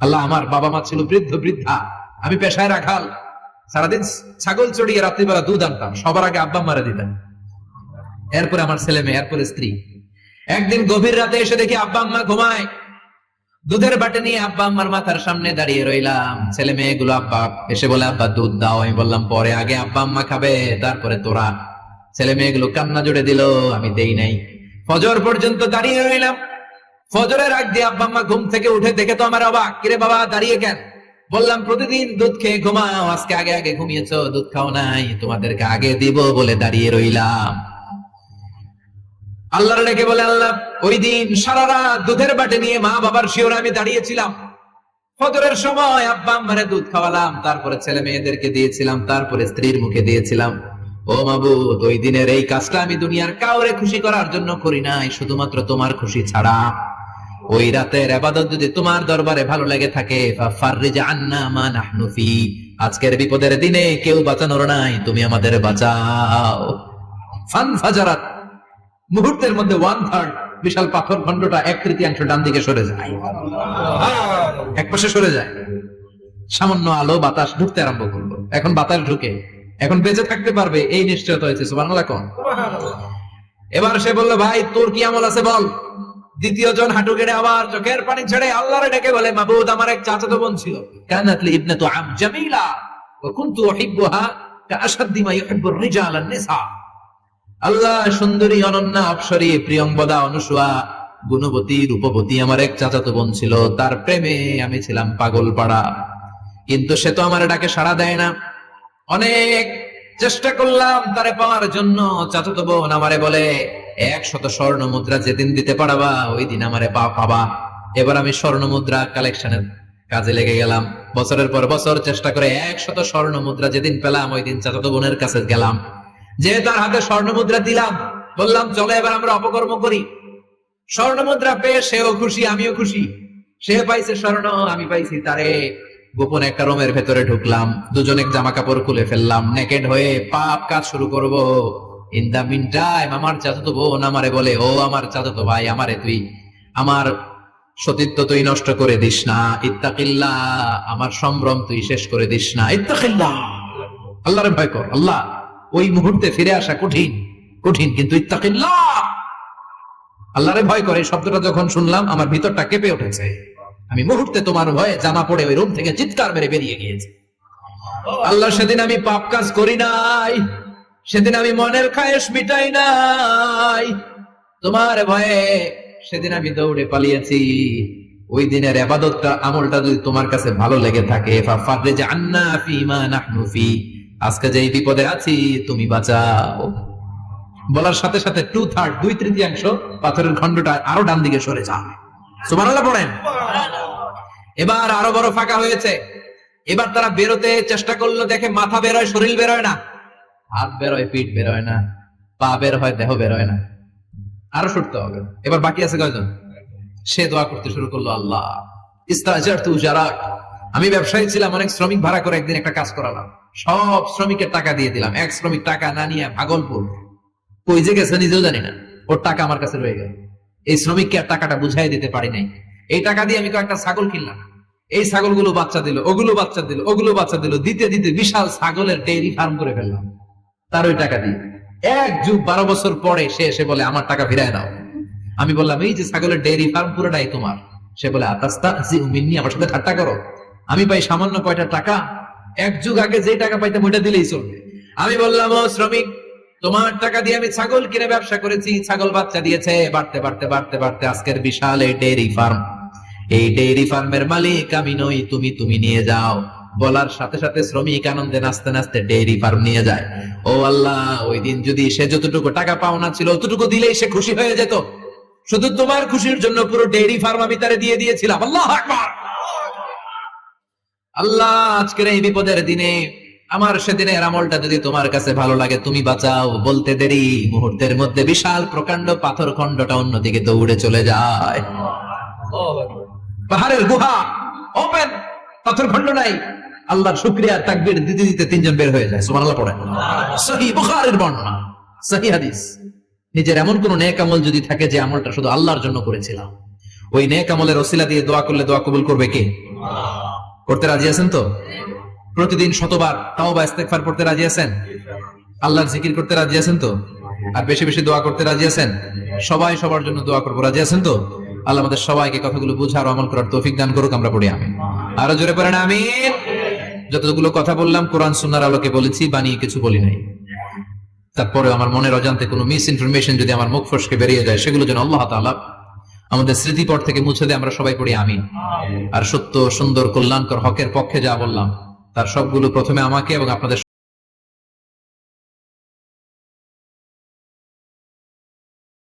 আল্লাহ আমার বাবা মা ছিল বৃদ্ধ বৃদ্ধা, আমি পেশায় রাখাল, সারাদিন ছাগল চড়িয়ে রাত্রিবেলা দুধ আনতাম, সবার আগে আব্বা মারা দিতাম, এরপরে আমার ছেলে মেয়ে, এরপরে স্ত্রী। একদিন গভীর রাতে এসে দেখি আব্বা আম্মা ঘুমায়, দুধের বাটি নিয়ে আব্বা আম্মার মাথার সামনে দাঁড়িয়ে রইলাম। ছেলে মেয়েগুলো আব্বা এসে বলে, আব্বা দুধ দাও। আমি বললাম পরে, আগে আব্বা আম্মা খাবে, তারপরে তোরা। ছেলে মেয়েগুলো কান্না জুড়ে দিল, আমি দেই নাই। ফজর পর্যন্ত দাঁড়িয়ে রইলাম। ফজরের আগ দিয়ে আব্বা আম্মা ঘুম থেকে উঠে দেখে তো আমার অবাক, কিরে বাবা দাঁড়িয়ে কেন? বললাম প্রতিদিন দুধ খেয়ে ঘুমাও, আজকে আগে আগে ঘুমিয়েছো, দুধ খাও নাই, তোমাদেরকে আগে দিব বলে দাঁড়িয়ে রইলাম। আল্লাহর ডেকে বলে, আল্লাহ ওই দিন সারা রাত দুধের বাটি নিয়ে মা বাবার শিওরে আমি দাঁড়িয়েছিলাম, ফজরের সময় আব্বা আম্মারে দুধ খাওয়ালাম, তারপরে ছেলে মেয়েদেরকে দিয়েছিলাম, তারপরে স্ত্রীর মুখে দিয়েছিলাম। ও মাবুদ, ওই দিনের এই কাজটা আমি দুনিয়ার কাউরে খুশি করার জন্য করি নাই, শুধুমাত্র তোমার খুশি ছাড়া। ওই রাতের ইবাদত যদি তোমার দরবারে ভালো লেগে থাকে, ফাফাররিজ আন্না মা নাহনু ফি, আজকের বিপদের দিনে কেউ বাঁচানোর নাই, তুমি আমাদের বাঁচাও। ফানফাজারাত, মুহূর্তের মধ্যে 1/3 বিশাল পাথর খণ্ডটা 1/3 ডান দিকে সরে যায়, একপাশে সরে যায়। সামান্য আলো বাতাস ঢুকতে আরম্ভ করলো। এখন বাতাস ঢুকে এখন বেঁচে থাকতে পারবে, এই নিশ্চয়তা হয়েছে। সুবহানাল্লাহ কোন? এবার সে বলল, ভাই তোর কি আমল আছে বল। দ্বিতীয় জন হাঁটু গেড়ে আবার চোখের পানি ছেড়ে আল্লাহরে ডেকে বলে, মাবুদ আমার এক চাচাতো বোন ছিল, কানাত লি ইবনাতু আম জামিলা ওয়া কুনতু উহিব্বুহা কাআশাদ্দি মা ইউহিব্বুর রিজাল আন-নিসা। আল্লাহ সুন্দরী, অনন্যা, অপ্সরী, প্রিয়ংবদা, অনুসুয়া, গুণবতী, রূপবতী আমার এক চাচাতো বোন ছিল, তার প্রেমে আমি ছিলাম পাগল পাড়া, কিন্তু সে তো আমার ডাকে সাড়া দেয় না। অনেক চেষ্টা করলাম তারে পাওয়ার জন্য। চাচাতো বোন আমারে বলে, 100 স্বর্ণ মুদ্রা যেদিন দিতে পারবা ওই দিন আমারে পাবা। এবার আমি স্বর্ণ মুদ্রা কালেকশনের কাজে লেগে গেলাম। বছরের পর বছর চেষ্টা করে 100 স্বর্ণ মুদ্রা যেদিন পেলাম ওই দিন চাচাতো বোনের কাছে গেলাম, যে তার হাতে স্বর্ণ মুদ্রা দিলাম, বললাম চলো এবার আমরা অপকর্ম করি। স্বর্ণ মুদ্রা পেয়ে সেও খুশি, আমিও খুশি। সে পাইছে স্বর্ণ, আমি পাইছি তারে। গোপন একটা রুমের ভেতরে ঢুকলাম, দুজনে জামা কাপড় খুলে ফেললাম, নেকেড হয়ে পাপ কাজ শুরু করব। ইন দা মিন টাইম আমার চাচাতো বোন আমারে বলে, ও আমার চাচাতো ভাই, আমারে তুই আমার সতীত্ব তুই নষ্ট করে দিস না, ইত্তাকিল্লাহ, আমার সম্ভ্রম তুই শেষ করে দিস না, ইত্তাকিল্লাহ, আল্লাহরে ভয় কর। আল্লাহ ওই মুহূর্তে ফিরে আসা কঠিন কঠিন, কিন্তু ইত্তাকিল্লাহ, আল্লাহরে ভয় করে। এই শব্দটা যখন শুনলাম আমার ভিতরটা কেঁপে উঠেছে। আমি মুহূর্তে তোমার ভয়ে জামা পড়ে ওই রুম থেকে চিৎকার মেরে বেরিয়ে গিয়েছি। আল্লাহ, সেদিন আমি পাপ কাজ করি নাই, সেদিন আমি মনের খায়েশ মিটাই নাই, তোমার ভয়ে সেদিন আমি দৌড়ে পালিয়েছি। ওই দিনের ইবাদতটা, আমলটা যদি তোমার কাছে ভালো লেগে থাকে, ফাফাররিজ আন্না ফিমা নাহনু ফি, আজকে যে বিপদে আছি তুমি বাঁচাও। বলার সাথে সাথে 2/3 2/3 পাথরের খণ্ডটা আরো ডান দিকে সরে যায়। সুবহানাল্লাহ পড়েন। এবার আরো বড় ফাঁকা হয়েছে। এবার তারা বেরোতে চেষ্টা করলো, দেখে মাথা বের হয়, শরীর বের হয় না, হাত বের হয়, পিঠ বের হয় না, পা বের হয়, দেহ বের হয় না, আরো সরতে হবে। এবার বাকি আছে কয়জন? সে দোয়া করতে শুরু করলো, আল্লাহ ইস্তাজারতু জারাক, আমি ব্যবসায়ী ছিলাম, অনেক শ্রমিক ভাড়া করে একদিন একটা কাজ করালাম, সব শ্রমিকের টাকা দিয়ে দিলাম। এক শ্রমিক টাকা না নিয়ে ভাগলপুর কই যে গেছে নিজেও জানি না, ওর টাকা আমার কাছে রয়ে গেল। এই শ্রমিককে আর টাকাটা বুঝাই দিতে পারি নাই। এই টাকা দিয়ে আমি কয়েকটা ছাগল কিনলাম, এই ছাগলগুলো বাচ্চা দিল, ওগুলো বাচ্চা দিল, ওগুলো বাচ্চা দিল, দিতে দিতে বিশাল ছাগলের ডেইরি ফার্ম করে ফেললাম তার ওই টাকা দিয়ে। এক যুগ 12 বছর পরে সে এসে বলে আমার টাকা ফিরায় দাও। আমি বললাম এই যে ছাগলের ডেয়ারি ফার্ম পুরোটাই তোমার। সে বলে আতাস্তাহজিউ মিন্নি, আমার সাথে ঠাট্টা করো? আমি পাই সামান্য কয়টা টাকা, এক যুগ আগে যে টাকা পাইতাম ওইটা দিলেই চলবে। আমি বললাম ও শ্রমিক, তোমার টাকা দিয়ে আমি ছাগল কিনে ব্যবসা করেছি, ছাগল বাচ্চা দিয়েছে, বাড়তে বাড়তে বাড়তে বাড়তে আজকের বিশাল এই ডেয়ারি ফার্ম। এই ডেয়ারি ফার্মের মালিক আমি নই, তুমি নিয়ে যাও। বলার সাথে সাথে শ্রমিক আনন্দে নাচতে নাচতে ডেয়ারি ফার্ম নিয়ে যায়। ও আল্লাহ, ওই দিন যদি সে যতটুকু টাকা পাওনা ছিল অতটুকু দিলেই সে খুশি হয়ে যেত। শুধু তোমার খুশির জন্য পুরো ডেয়ারি ফার্ম আমি তারে দিয়ে দিয়েছিলাম। আল্লাহু আকবার। আল্লাহ, আজকের এই বিপদের দিনে আমার সেদিনের আমলটা যদি তোমার কাছে ভালো লাগে তুমি বাঁচাও। বলতে দেরি, মুহূর্তের মধ্যে বিশাল প্রকাণ্ড পাথর খণ্ডটা অন্যদিকে দৌড়ে চলে যায়। পাহাড়ের গুহা ওপেন, পাথর খণ্ড নাই। আল্লাহর শুকরিয়া তাকবীর দিতে দিতে তিনজন বের হয়ে যায়। সুবহানাল্লাহ পড়েন। সহিহ বুখারীর বর্ণনা, সহিহ হাদিস। নিজের এমন কোন নেক আমল যদি থাকে যে আমলটা শুধু আল্লাহর জন্য করেছিলাম, ওই নেক আমলের ওসিলা দিয়ে দোয়া করলে দোয়া কবুল করবে কে? করতে রাজি আছেন তো? প্রতিদিন শতবার তাওবা ইস্তেগফার পড়তে রাজি আছেন? আল্লাহর জিকির করতে রাজি আছেন তো? আর বেশি বেশি দোয়া করতে রাজি আছেন? সবাই সবার জন্য দোয়া করবো, রাজি আছেন তো? আল্লাহ আমাদের সবাইকে কথাগুলো বুঝার আমল করার তৌফিক দান করুক। আমরা পড়ি আমিন। আরো জোরে পড়েন আমিন। যতগুলো কথা বললাম কোরআন সুন্নাহর আলোকে বলেছি, বানিয়ে কিছু বলি নাই। তারপরে আমার মনের অজান্তে কোনো মিস ইনফরমেশন যদি আমার মুখ ফসকে বেরিয়ে যায়, সেগুলো যেন আল্লাহ তাআলা আমাদের স্মৃতিপট থেকে মুছে দেয়। আমরা সবাই পড়ি আমিন। আর সত্য, সুন্দর, কল্যাণকর, হকের পক্ষে যা বললাম তার সবগুলো প্রথমে আমাকে এবং আপনাদের